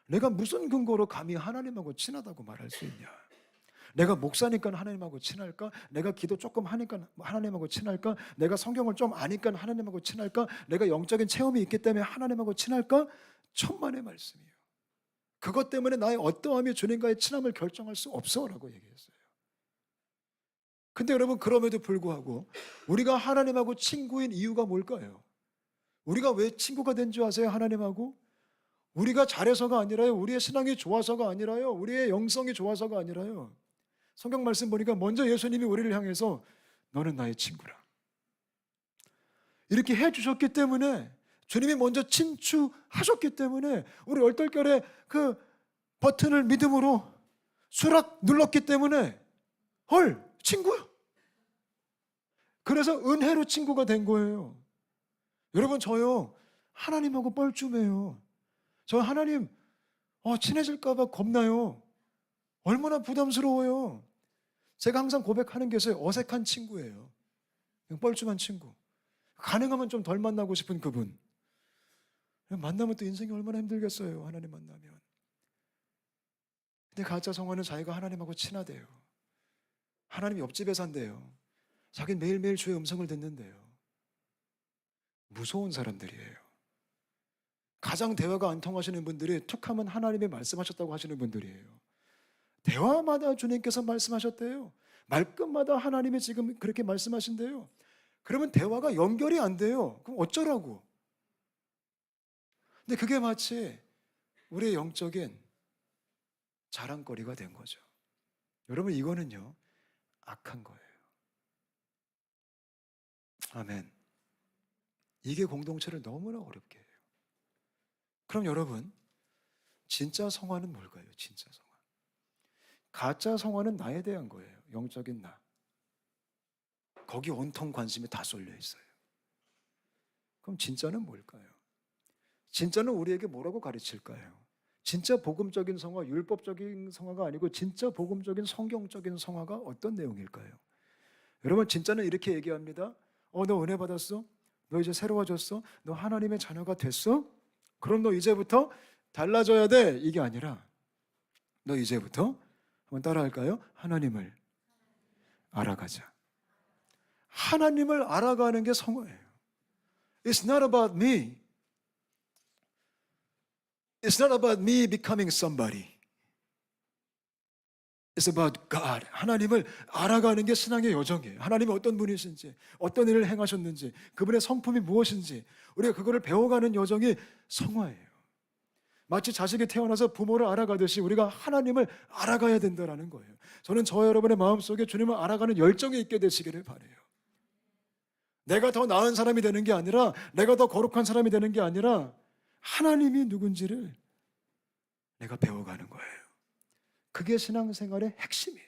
내가 무슨 근거로 감히 하나님하고 친하다고 말할 수 있냐? 내가 목사니까 하나님하고 친할까? 내가 기도 조금 하니까 하나님하고 친할까? 내가 성경을 좀 아니까 하나님하고 친할까? 내가 영적인 체험이 있기 때문에 하나님하고 친할까? 천만의 말씀이에요. 그것 때문에 나의 어떠함이 주님과의 친함을 결정할 수 없어라고 얘기했어요. 근데 여러분, 그럼에도 불구하고 우리가 하나님하고 친구인 이유가 뭘까요? 우리가 왜 친구가 된 줄 아세요? 하나님하고? 우리가 잘해서가 아니라요. 우리의 신앙이 좋아서가 아니라요. 우리의 영성이 좋아서가 아니라요. 성경 말씀 보니까 먼저 예수님이 우리를 향해서 너는 나의 친구라, 이렇게 해주셨기 때문에, 주님이 먼저 친추하셨기 때문에 우리 얼떨결에 그 버튼을 믿음으로 수락 눌렀기 때문에 헐, 친구야. 그래서 은혜로 친구가 된 거예요. 여러분, 저요 하나님하고 뻘쭘해요. 저 하나님 친해질까 봐 겁나요. 얼마나 부담스러워요. 제가 항상 고백하는 게 있어요. 어색한 친구예요. 그냥 뻘쭘한 친구. 가능하면 좀 덜 만나고 싶은 그분. 만나면 또 인생이 얼마나 힘들겠어요, 하나님 만나면. 근데 가짜 성화는 자기가 하나님하고 친하대요. 하나님 옆집에 산대요. 자기는 매일매일 주의 음성을 듣는데요. 무서운 사람들이에요. 가장 대화가 안 통하시는 분들이 툭 하면 하나님이 말씀하셨다고 하시는 분들이에요. 대화마다 주님께서 말씀하셨대요. 말끝마다 하나님이 지금 그렇게 말씀하신대요. 그러면 대화가 연결이 안 돼요. 그럼 어쩌라고? 근데 그게 마치 우리의 영적인 자랑거리가 된 거죠. 여러분, 이거는요, 악한 거예요. 아멘. 이게 공동체를 너무나 어렵게 해요. 그럼 여러분, 진짜 성화는 뭘까요? 진짜 성화. 가짜 성화는 나에 대한 거예요. 영적인 나. 거기 온통 관심이 다 쏠려 있어요. 그럼 진짜는 뭘까요? 진짜는 우리에게 뭐라고 가르칠까요? 진짜 복음적인 성화, 율법적인 성화가 아니고 진짜 복음적인 성경적인 성화가 어떤 내용일까요? 여러분, 진짜는 이렇게 얘기합니다. 너 은혜 받았어? 너 이제 새로워졌어? 너 하나님의 자녀가 됐어? 그럼 너 이제부터 달라져야 돼. 이게 아니라 너 이제부터 한번 따라할까요? 하나님을 알아가자. 하나님을 알아가는 게 성화예요. It's not about me. It's not about me becoming somebody. It's about God. 하나님을 알아가는 게 신앙의 여정이에요. 하나님이 어떤 분이신지, 어떤 일을 행하셨는지, 그분의 성품이 무엇인지 우리가 그거를 배워가는 여정이 성화예요. 마치 자식이 태어나서 부모를 알아가듯이 우리가 하나님을 알아가야 된다는 거예요. 저는 저와 여러분의 마음속에 주님을 알아가는 열정이 있게 되시기를 바라요. 내가 더 나은 사람이 되는 게 아니라, 내가 더 거룩한 사람이 되는 게 아니라 하나님이 누군지를 내가 배워가는 거예요. 그게 신앙생활의 핵심이에요.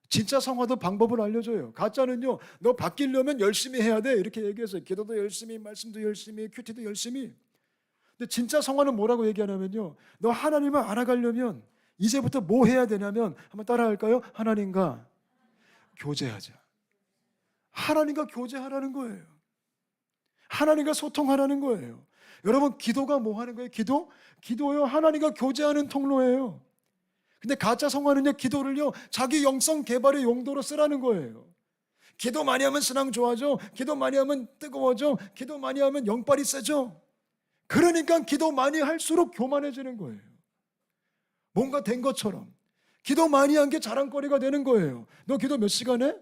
진짜 성화도 방법을 알려줘요. 가짜는요, 너 바뀌려면 열심히 해야 돼 이렇게 얘기해서 기도도 열심히, 말씀도 열심히, 큐티도 열심히. 근데 진짜 성화는 뭐라고 얘기하냐면요, 너 하나님을 알아가려면 이제부터 뭐 해야 되냐면, 한번 따라할까요? 하나님과 교제하자. 하나님과 교제하라는 거예요. 하나님과 소통하라는 거예요. 여러분, 기도가 뭐 하는 거예요? 기도요, 하나님과 교제하는 통로예요. 근데 가짜 성화는요, 기도를요, 자기 영성 개발의 용도로 쓰라는 거예요. 기도 많이 하면 신앙 좋아져. 기도 많이 하면 뜨거워져. 기도 많이 하면 영빨이 세져. 그러니까 기도 많이 할수록 교만해지는 거예요. 뭔가 된 것처럼. 기도 많이 한 게 자랑거리가 되는 거예요. 너 기도 몇 시간 해?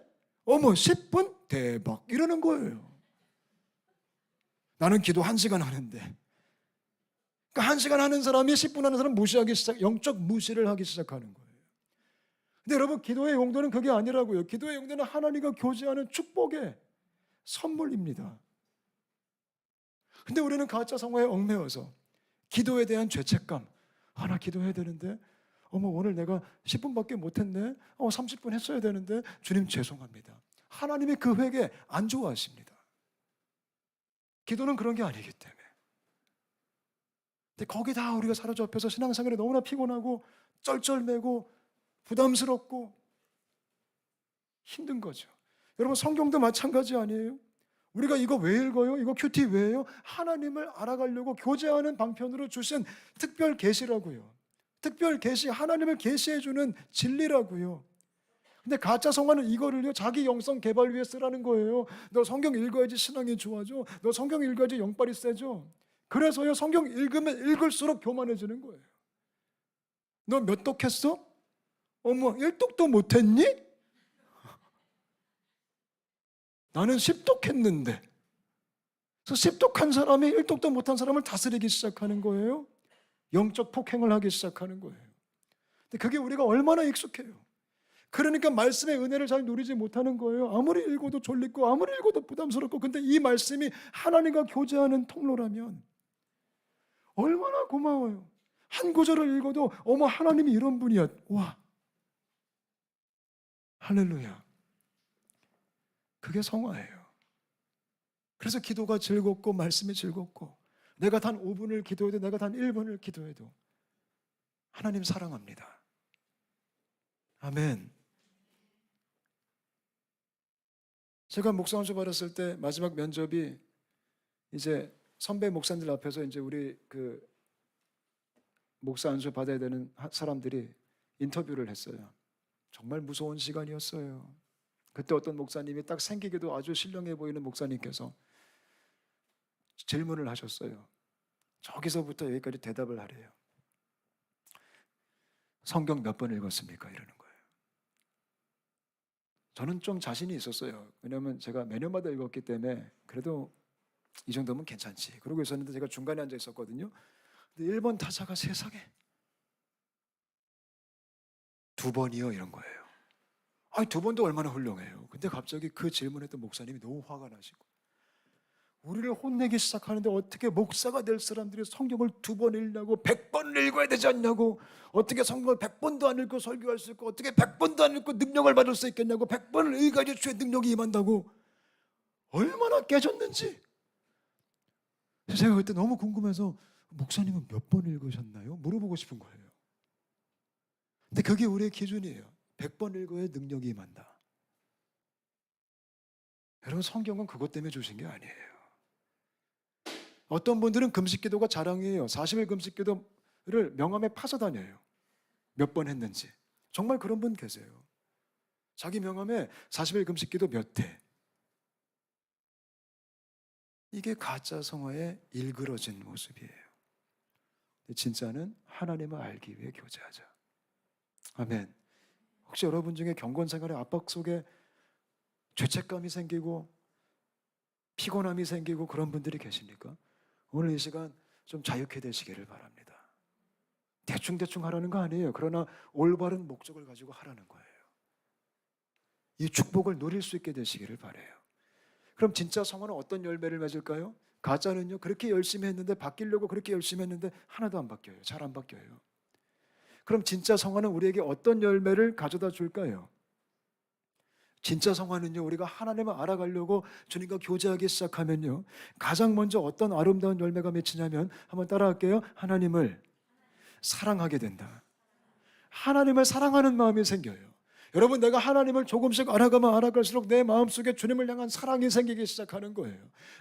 10분? 대박. 이러는 거예요. 나는 기도 1시간 하는데. 그러니까 1시간 하는 사람이 10분 하는 사람 영적 무시를 하기 시작하는 거예요. 근데 여러분, 기도의 용도는 그게 아니라고요. 기도의 용도는 하나님과 교제하는 축복의 선물입니다. 근데 우리는 가짜 성화에 얽매여서 기도에 대한 죄책감, 나 기도해야 되는데, 오늘 내가 10분밖에 못했네. 30분 했어야 되는데, 주님 죄송합니다. 하나님이 그 회개 안 좋아하십니다. 기도는 그런 게 아니기 때문에. 근데 거기다 우리가 사로잡혀서 신앙생활이 너무나 피곤하고 쩔쩔매고 부담스럽고 힘든 거죠. 여러분, 성경도 마찬가지 아니에요? 우리가 이거 왜 읽어요? 이거 큐티 왜요? 하나님을 알아가려고 교제하는 방편으로 주신 특별 계시라고요. 특별 계시, 하나님을 계시해주는 진리라고요. 근데 가짜 성화는 이거를요, 자기 영성 개발 위해 쓰라는 거예요. 너 성경 읽어야지 신앙이 좋아져. 너 성경 읽어야지 영빨이 세져. 그래서요, 성경 읽으면 읽을수록 교만해지는 거예요. 너 몇 독했어? 1독도 못했니? 나는 10독했는데. 그래서 10독한 사람이 1독도 못한 사람을 다스리기 시작하는 거예요. 영적 폭행을 하기 시작하는 거예요. 근데 그게 우리가 얼마나 익숙해요. 그러니까 말씀의 은혜를 잘 누리지 못하는 거예요. 아무리 읽어도 졸리고 아무리 읽어도 부담스럽고. 근데 이 말씀이 하나님과 교제하는 통로라면 얼마나 고마워요. 한 구절을 읽어도 하나님이 이런 분이야. 와, 할렐루야. 그게 성화예요. 그래서 기도가 즐겁고 말씀이 즐겁고, 내가 단 5분을 기도해도, 내가 단 1분을 기도해도 하나님 사랑합니다. 아멘. 제가 목사 안수 받았을 때 마지막 면접이 이제 선배 목사님들 앞에서 이제 우리 그 목사 안수 받아야 되는 사람들이 인터뷰를 했어요. 정말 무서운 시간이었어요. 그때 어떤 목사님이 딱 생기기도 아주 신령해 보이는 목사님께서 질문을 하셨어요. 저기서부터 여기까지 대답을 하래요. 성경 몇 번 읽었습니까? 이러는 거예요. 저는 좀 자신이 있었어요. 왜냐하면 제가 매년마다 읽었기 때문에 그래도 이 정도면 괜찮지. 그러고 있었는데 제가 중간에 앉아 있었거든요. 근데 1번 타자가 세상에 2번이요? 이런 거예요. 아니 2번도 얼마나 훌륭해요. 근데 갑자기 그 질문에 또 목사님이 너무 화가 나시고 우리를 혼내기 시작하는데 어떻게 목사가 될 사람들이 성경을 2번 읽냐고 100번을 읽어야 되지 않냐고 어떻게 성경을 100번도 안 읽고 설교할 수 있고 어떻게 100번도 안 읽고 능력을 받을 수 있겠냐고 100번을 읽어야지 주의 능력이 임한다고 얼마나 깨졌는지 제가 그때 너무 궁금해서 목사님은 몇 번 읽으셨나요? 물어보고 싶은 거예요. 근데 그게 우리의 기준이에요. 100번 읽어야 능력이 임한다. 여러분 성경은 그것 때문에 주신 게 아니에요. 어떤 분들은 금식기도가 자랑이에요. 40일 금식기도를 명함에 파서 다녀요. 몇 번 했는지. 정말 그런 분 계세요. 자기 명함에 40일 금식기도 몇 회. 이게 가짜 성화의 일그러진 모습이에요. 진짜는 하나님을 알기 위해 교제하자. 아멘. 혹시 여러분 중에 경건 생활의 압박 속에 죄책감이 생기고 피곤함이 생기고 그런 분들이 계십니까? 오늘 이 시간 좀 자유케 되시기를 바랍니다. 대충대충 하라는 거 아니에요. 그러나 올바른 목적을 가지고 하라는 거예요. 이 축복을 누릴 수 있게 되시기를 바라요. 그럼 진짜 성화는 어떤 열매를 맺을까요? 가짜는요, 그렇게 열심히 했는데 바뀌려고 그렇게 열심히 했는데 하나도 안 바뀌어요. 잘 안 바뀌어요. 그럼 진짜 성화는 우리에게 어떤 열매를 가져다 줄까요? 진짜 성화는요, 우리가 하나님을 알아가려고 주님과 교제하기 시작하면요, 가장 먼저 어떤 아름다운 열매가 맺히냐면, 한번 따라할게요. 하나님을 사랑하게 된다. 하나님을 사랑하는 마음이 생겨요. 여러분, 내가 하나님을 조금씩 알아가면 알아갈수록 내 마음속에 주님을 향한 사랑이 생기기 시작하는 거예요.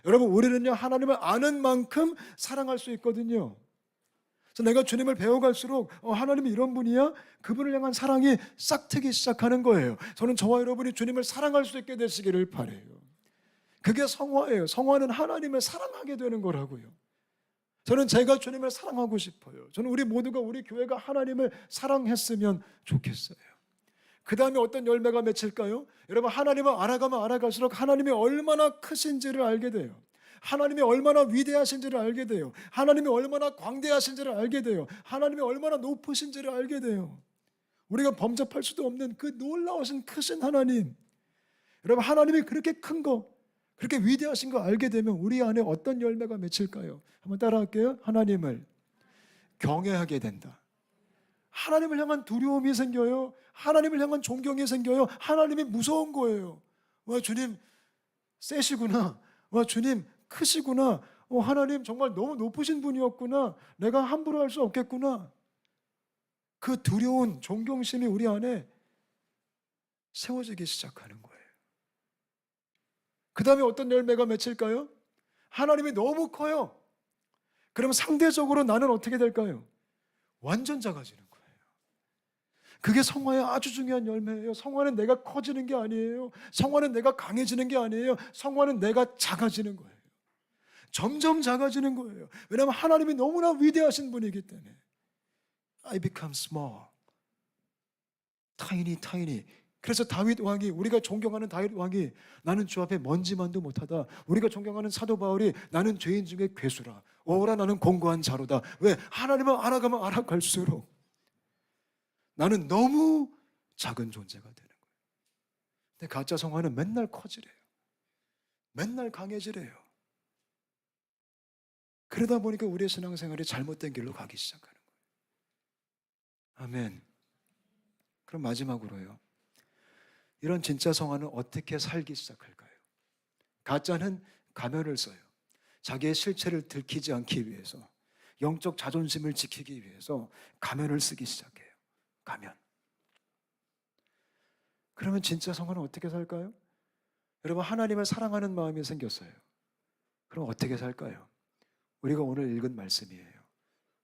여러분, 우리는요, 하나님을 아는 만큼 사랑할 수 있거든요. 그래서 내가 주님을 배워갈수록 하나님이 이런 분이야? 그분을 향한 사랑이 싹트기 시작하는 거예요. 저는 저와 여러분이 주님을 사랑할 수 있게 되시기를 바라요. 그게 성화예요. 성화는 하나님을 사랑하게 되는 거라고요. 저는 제가 주님을 사랑하고 싶어요. 저는 우리 모두가 우리 교회가 하나님을 사랑했으면 좋겠어요. 그 다음에 어떤 열매가 맺힐까요? 여러분, 하나님을 알아가면 알아갈수록 하나님이 얼마나 크신지를 알게 돼요. 하나님이 얼마나 위대하신지를 알게 돼요. 하나님이 얼마나 광대하신지를 알게 돼요. 하나님이 얼마나 높으신지를 알게 돼요. 우리가 범접할 수도 없는 그 놀라우신 크신 하나님. 여러분, 하나님이 그렇게 큰 거, 그렇게 위대하신 거 알게 되면 우리 안에 어떤 열매가 맺힐까요? 한번 따라할게요. 하나님을 경외하게 된다. 하나님을 향한 두려움이 생겨요. 하나님을 향한 존경이 생겨요. 하나님이 무서운 거예요. 와, 주님 세시구나. 와, 주님 크시구나. 하나님 정말 너무 높으신 분이었구나. 내가 함부로 할 수 없겠구나. 그 두려운 존경심이 우리 안에 세워지기 시작하는 거예요. 그 다음에 어떤 열매가 맺힐까요? 하나님이 너무 커요. 그럼 상대적으로 나는 어떻게 될까요? 완전 작아지는 거예요. 그게 성화의 아주 중요한 열매예요. 성화는 내가 커지는 게 아니에요. 성화는 내가 강해지는 게 아니에요. 성화는 내가 작아지는 거예요. 점점 작아지는 거예요. 왜냐하면 하나님이 너무나 위대하신 분이기 때문에. I become small. tiny, tiny. 그래서 다윗 왕이, 우리가 존경하는 다윗 왕이 나는 주 앞에 먼지만도 못하다. 우리가 존경하는 사도 바울이 나는 죄인 중에 괴수라. 오라 나는 공고한 자로다. 왜? 하나님을 알아가면 알아갈수록 나는 너무 작은 존재가 되는 거예요. 근데 가짜 성화는 맨날 커지래요. 맨날 강해지래요. 그러다 보니까 우리의 신앙생활이 잘못된 길로 가기 시작하는 거예요. 아멘. 그럼 마지막으로요. 이런 진짜 성화는 어떻게 살기 시작할까요? 가짜는 가면을 써요. 자기의 실체를 들키지 않기 위해서, 영적 자존심을 지키기 위해서 가면을 쓰기 시작해요. 가면. 그러면 진짜 성화는 어떻게 살까요? 여러분, 하나님을 사랑하는 마음이 생겼어요. 그럼 어떻게 살까요? 우리가 오늘 읽은 말씀이에요.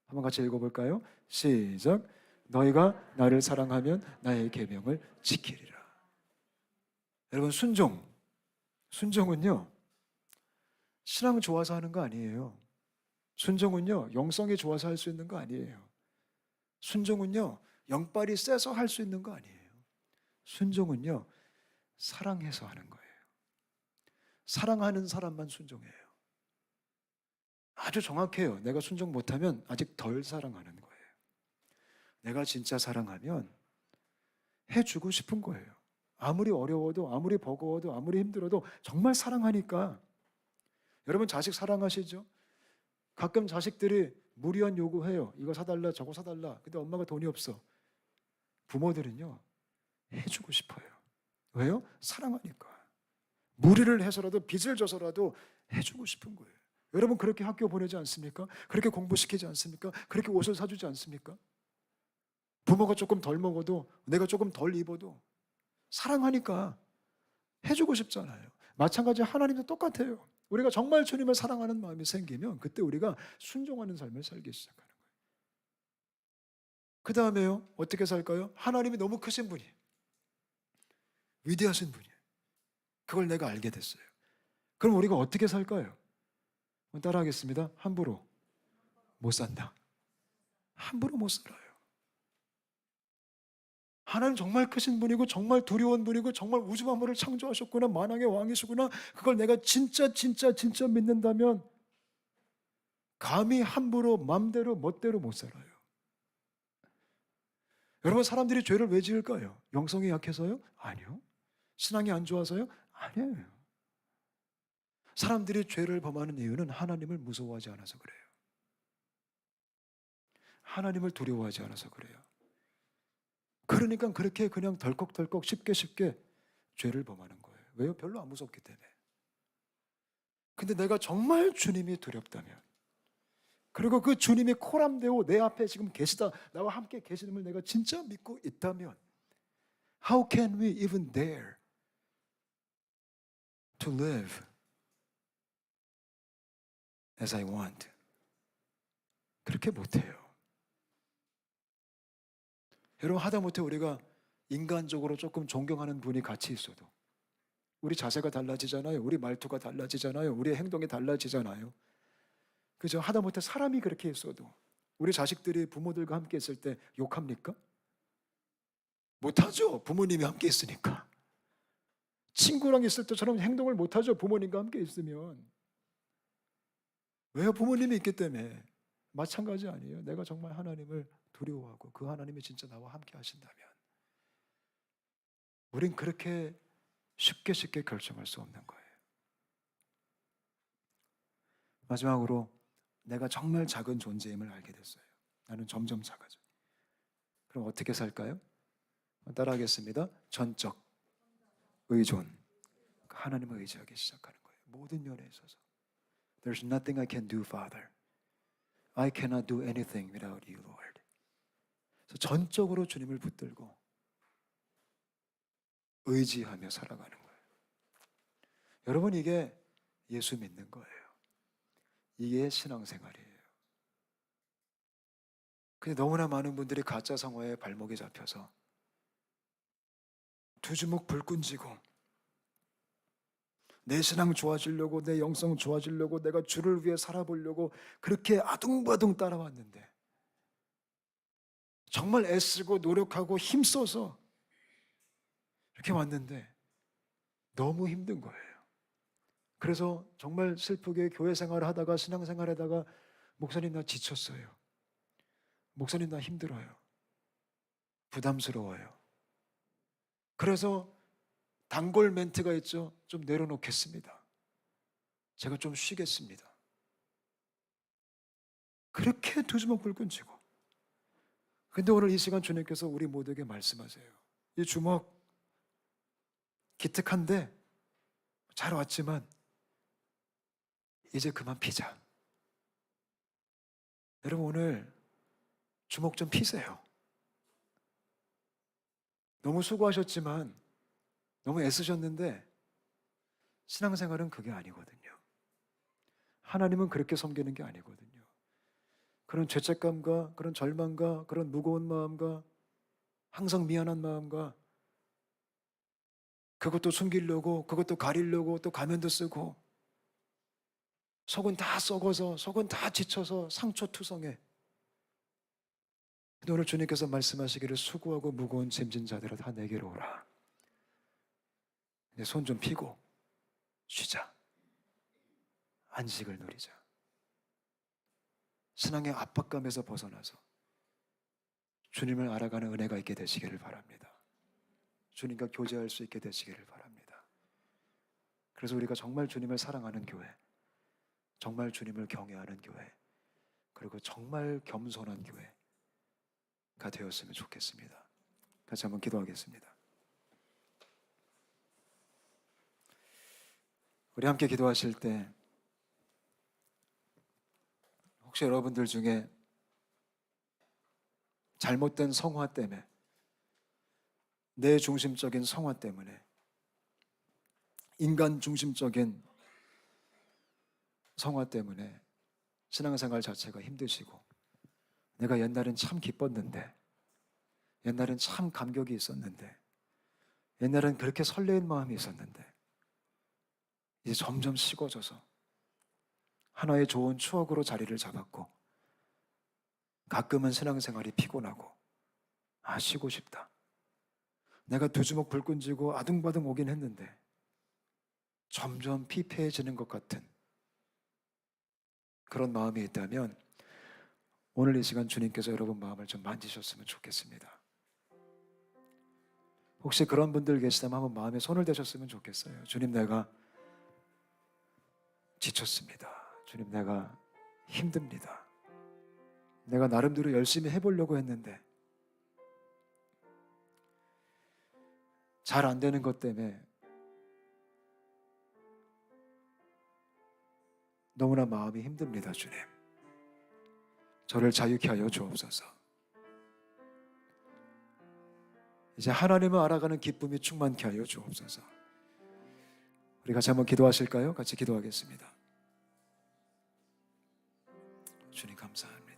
한번 같이 읽어볼까요? 시작. 너희가 나를 사랑하면 나의 계명을 지키리라. 여러분, 순종은요, 신앙 좋아서 하는 거 아니에요. 순종은요, 영성이 좋아서 할 수 있는 거 아니에요. 순종은요, 영빨이 세서 할 수 있는 거 아니에요. 순종은요, 사랑해서 하는 거예요. 사랑하는 사람만 순종해요. 아주 정확해요. 내가 순종 못하면 아직 덜 사랑하는 거예요. 내가 진짜 사랑하면 해주고 싶은 거예요. 아무리 어려워도, 아무리 버거워도, 아무리 힘들어도 정말 사랑하니까. 여러분 자식 사랑하시죠? 가끔 자식들이 무리한 요구해요. 이거 사달라, 저거 사달라. 근데 엄마가 돈이 없어. 부모들은요, 해주고 싶어요. 왜요? 사랑하니까. 무리를 해서라도 빚을 져서라도 해주고 싶은 거예요. 여러분 그렇게 학교 보내지 않습니까? 그렇게 공부시키지 않습니까? 그렇게 옷을 사주지 않습니까? 부모가 조금 덜 먹어도, 내가 조금 덜 입어도 사랑하니까 해주고 싶잖아요. 마찬가지 하나님도 똑같아요. 우리가 정말 주님을 사랑하는 마음이 생기면 그때 우리가 순종하는 삶을 살기 시작하는 거예요. 그 다음에요, 어떻게 살까요? 하나님이 너무 크신 분이, 위대하신 분이에요. 그걸 내가 알게 됐어요. 그럼 우리가 어떻게 살까요? 따라하겠습니다. 함부로 못 산다. 함부로 못 살아요. 하나님 정말 크신 분이고 정말 두려운 분이고 정말 우주 만물을 창조하셨구나, 만왕의 왕이시구나, 그걸 내가 진짜 믿는다면 감히 함부로 맘대로 멋대로 못 살아요. 여러분 사람들이 죄를 왜 지을까요? 영성이 약해서요? 아니요. 신앙이 안 좋아서요? 아니에요. 사람들이 죄를 범하는 이유는 하나님을 무서워하지 않아서 그래요. 하나님을 두려워하지 않아서 그래요. 그러니까 그렇게 그냥 덜컥덜컥 쉽게 죄를 범하는 거예요. 왜요? 별로 안 무섭기 때문에. 근데 내가 정말 주님이 두렵다면, 그리고 그 주님이 코람되고 내 앞에 지금 계시다, 나와 함께 계시는 내가 진짜 믿고 있다면, How can we even dare to live as I want? 그렇게 못해요. 여러분 하다못해 우리가 인간적으로 조금 존경하는 분이 같이 있어도 우리 자세가 달라지잖아요. 우리 말투가 달라지잖아요. 우리의 행동이 달라지잖아요. 그죠? 하다못해 사람이 그렇게 있어도 우리 자식들이 부모들과 함께 있을 때 욕합니까? 못하죠. 부모님이 함께 있으니까. 친구랑 있을 때처럼 행동을 못하죠. 부모님과 함께 있으면. 왜요? 부모님이 있기 때문에. 마찬가지 아니에요. 내가 정말 하나님을 두려워하고 그 하나님이 진짜 나와 함께 하신다면 우린 그렇게 쉽게 결정할 수 없는 거예요. 마지막으로 내가 정말 작은 존재임을 알게 됐어요. 나는 점점 작아져. 그럼 어떻게 살까요? 따라하겠습니다. 전적 의존. 하나님을 의지하기 시작하는 거예요. 모든 면에 있어서. There's nothing I can do, Father. I cannot do anything without you, Lord. 그래서 전적으로 주님을 붙들고 의지하며 살아가는 거예요. 여러분 이게 예수 믿는 거예요. 이게 신앙생활이에요. 근데 너무나 많은 분들이 가짜 성화에 발목이 잡혀서 두 주먹 불끈 쥐고 내 신앙 좋아지려고, 내 영성 좋아지려고, 내가 주를 위해 살아보려고 그렇게 아둥바둥 따라왔는데 정말 애쓰고 노력하고 힘써서 이렇게 왔는데 너무 힘든 거예요. 그래서 정말 슬프게 교회 생활을 하다가 신앙생활 하다가 목사님 나 지쳤어요. 목사님 나 힘들어요. 부담스러워요. 그래서 단골 멘트가 있죠. 좀 내려놓겠습니다. 제가 좀 쉬겠습니다. 그렇게 두 주먹 불끈 쥐고. 근데 오늘 이 시간 주님께서 우리 모두에게 말씀하세요. 이 주먹 기특한데 잘 왔지만 이제 그만 피자. 여러분 오늘 주먹 좀 피세요. 너무 수고하셨지만 너무 애쓰셨는데 신앙생활은 그게 아니거든요. 하나님은 그렇게 섬기는 게 아니거든요. 그런 죄책감과 그런 절망과 그런 무거운 마음과 항상 미안한 마음과 그것도 숨기려고 그것도 가리려고 또 가면도 쓰고 속은 다 썩어서, 속은 다 지쳐서 상처투성해. 근데 오늘 주님께서 말씀하시기를 수고하고 무거운 짐진 자들아 다 내게로 오라. 이제 손 좀 피고 쉬자. 안식을 누리자. 신앙의 압박감에서 벗어나서 주님을 알아가는 은혜가 있게 되시기를 바랍니다. 주님과 교제할 수 있게 되시기를 바랍니다. 그래서 우리가 정말 주님을 사랑하는 교회, 정말 주님을 경외하는 교회, 그리고 정말 겸손한 교회가 되었으면 좋겠습니다. 같이 한번 기도하겠습니다. 우리 함께 기도하실 때 혹시 여러분들 중에 잘못된 성화 때문에, 내 중심적인 성화 때문에, 인간 중심적인 성화 때문에 신앙생활 자체가 힘드시고, 내가 옛날엔 참 기뻤는데, 옛날엔 참 감격이 있었는데, 옛날엔 그렇게 설레는 마음이 있었는데 이제 점점 식어져서 하나의 좋은 추억으로 자리를 잡았고, 가끔은 신앙생활이 피곤하고 쉬고 싶다. 내가 두 주먹 불끈 쥐고 아둥바둥 오긴 했는데 점점 피폐해지는 것 같은 그런 마음이 있다면 오늘 이 시간 주님께서 여러분 마음을 좀 만지셨으면 좋겠습니다. 혹시 그런 분들 계시다면 한번 마음에 손을 대셨으면 좋겠어요. 주님, 내가 지쳤습니다. 주님, 내가 힘듭니다. 내가 나름대로 열심히 해보려고 했는데 잘 안 되는 것 때문에 너무나 마음이 힘듭니다. 주님, 저를 자유케 하여 주옵소서. 이제 하나님을 알아가는 기쁨이 충만케 하여 주옵소서. 우리 같이 한번 기도하실까요? 같이 기도하겠습니다. 주님 감사합니다.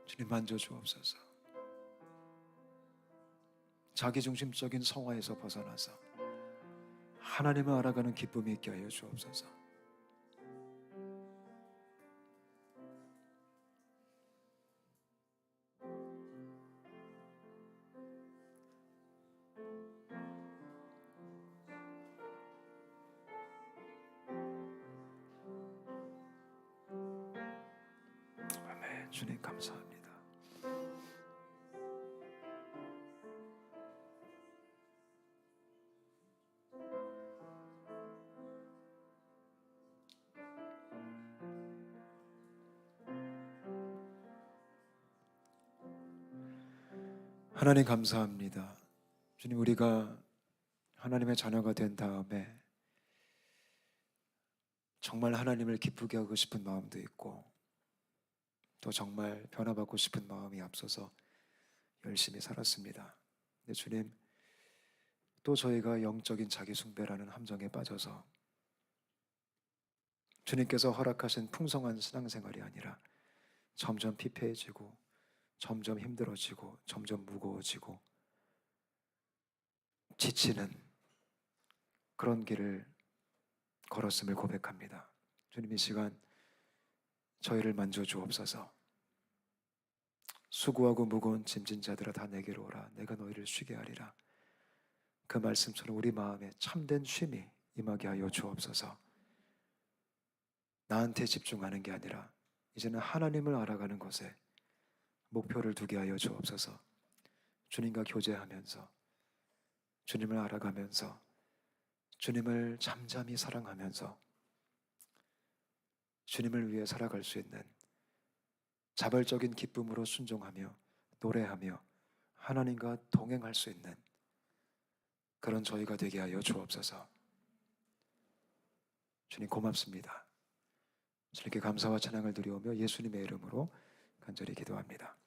주님 만져주옵소서. 자기중심적인 성화에서 벗어나서 하나님을 알아가는 기쁨이 있게 하여 주옵소서. 아멘. 주님 감사합니다. 하나님 감사합니다. 주님, 우리가 하나님의 자녀가 된 다음에 정말 하나님을 기쁘게 하고 싶은 마음도 있고, 또 정말 변화받고 싶은 마음이 앞서서 열심히 살았습니다. 근데 주님, 또 저희가 영적인 자기 숭배라는 함정에 빠져서 주님께서 허락하신 풍성한 신앙생활이 아니라 점점 피폐해지고, 점점 힘들어지고, 점점 무거워지고 지치는 그런 길을 걸었음을 고백합니다. 주님, 이 시간 저희를 만져주옵소서. 수고하고 무거운 짐진 자들아 다 내게로 오라. 내가 너희를 쉬게 하리라. 그 말씀처럼 우리 마음에 참된 쉼이 임하게 하여 주옵소서. 나한테 집중하는 게 아니라 이제는 하나님을 알아가는 것에 목표를 두게 하여 주옵소서. 주님과 교제하면서, 주님을 알아가면서, 주님을 잠잠히 사랑하면서 주님을 위해 살아갈 수 있는 자발적인 기쁨으로 순종하며 노래하며 하나님과 동행할 수 있는 그런 저희가 되게 하여 주옵소서. 주님 고맙습니다. 주님께 감사와 찬양을 드리오며 예수님의 이름으로 간절히 기도합니다.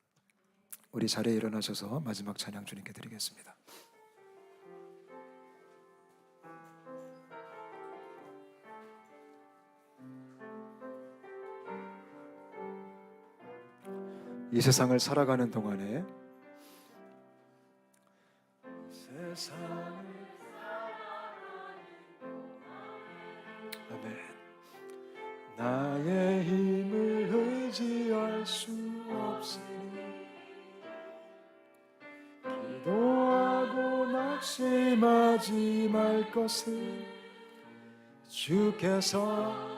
우리 자리에 일어나셔서 마지막 찬양 주님께 드리겠습니다. 이 세상을 살아가는 동안에 세상을 아멘. 나의 힘을 의지할 수 없으니 기도하고 낙심하지 말 것을 주께서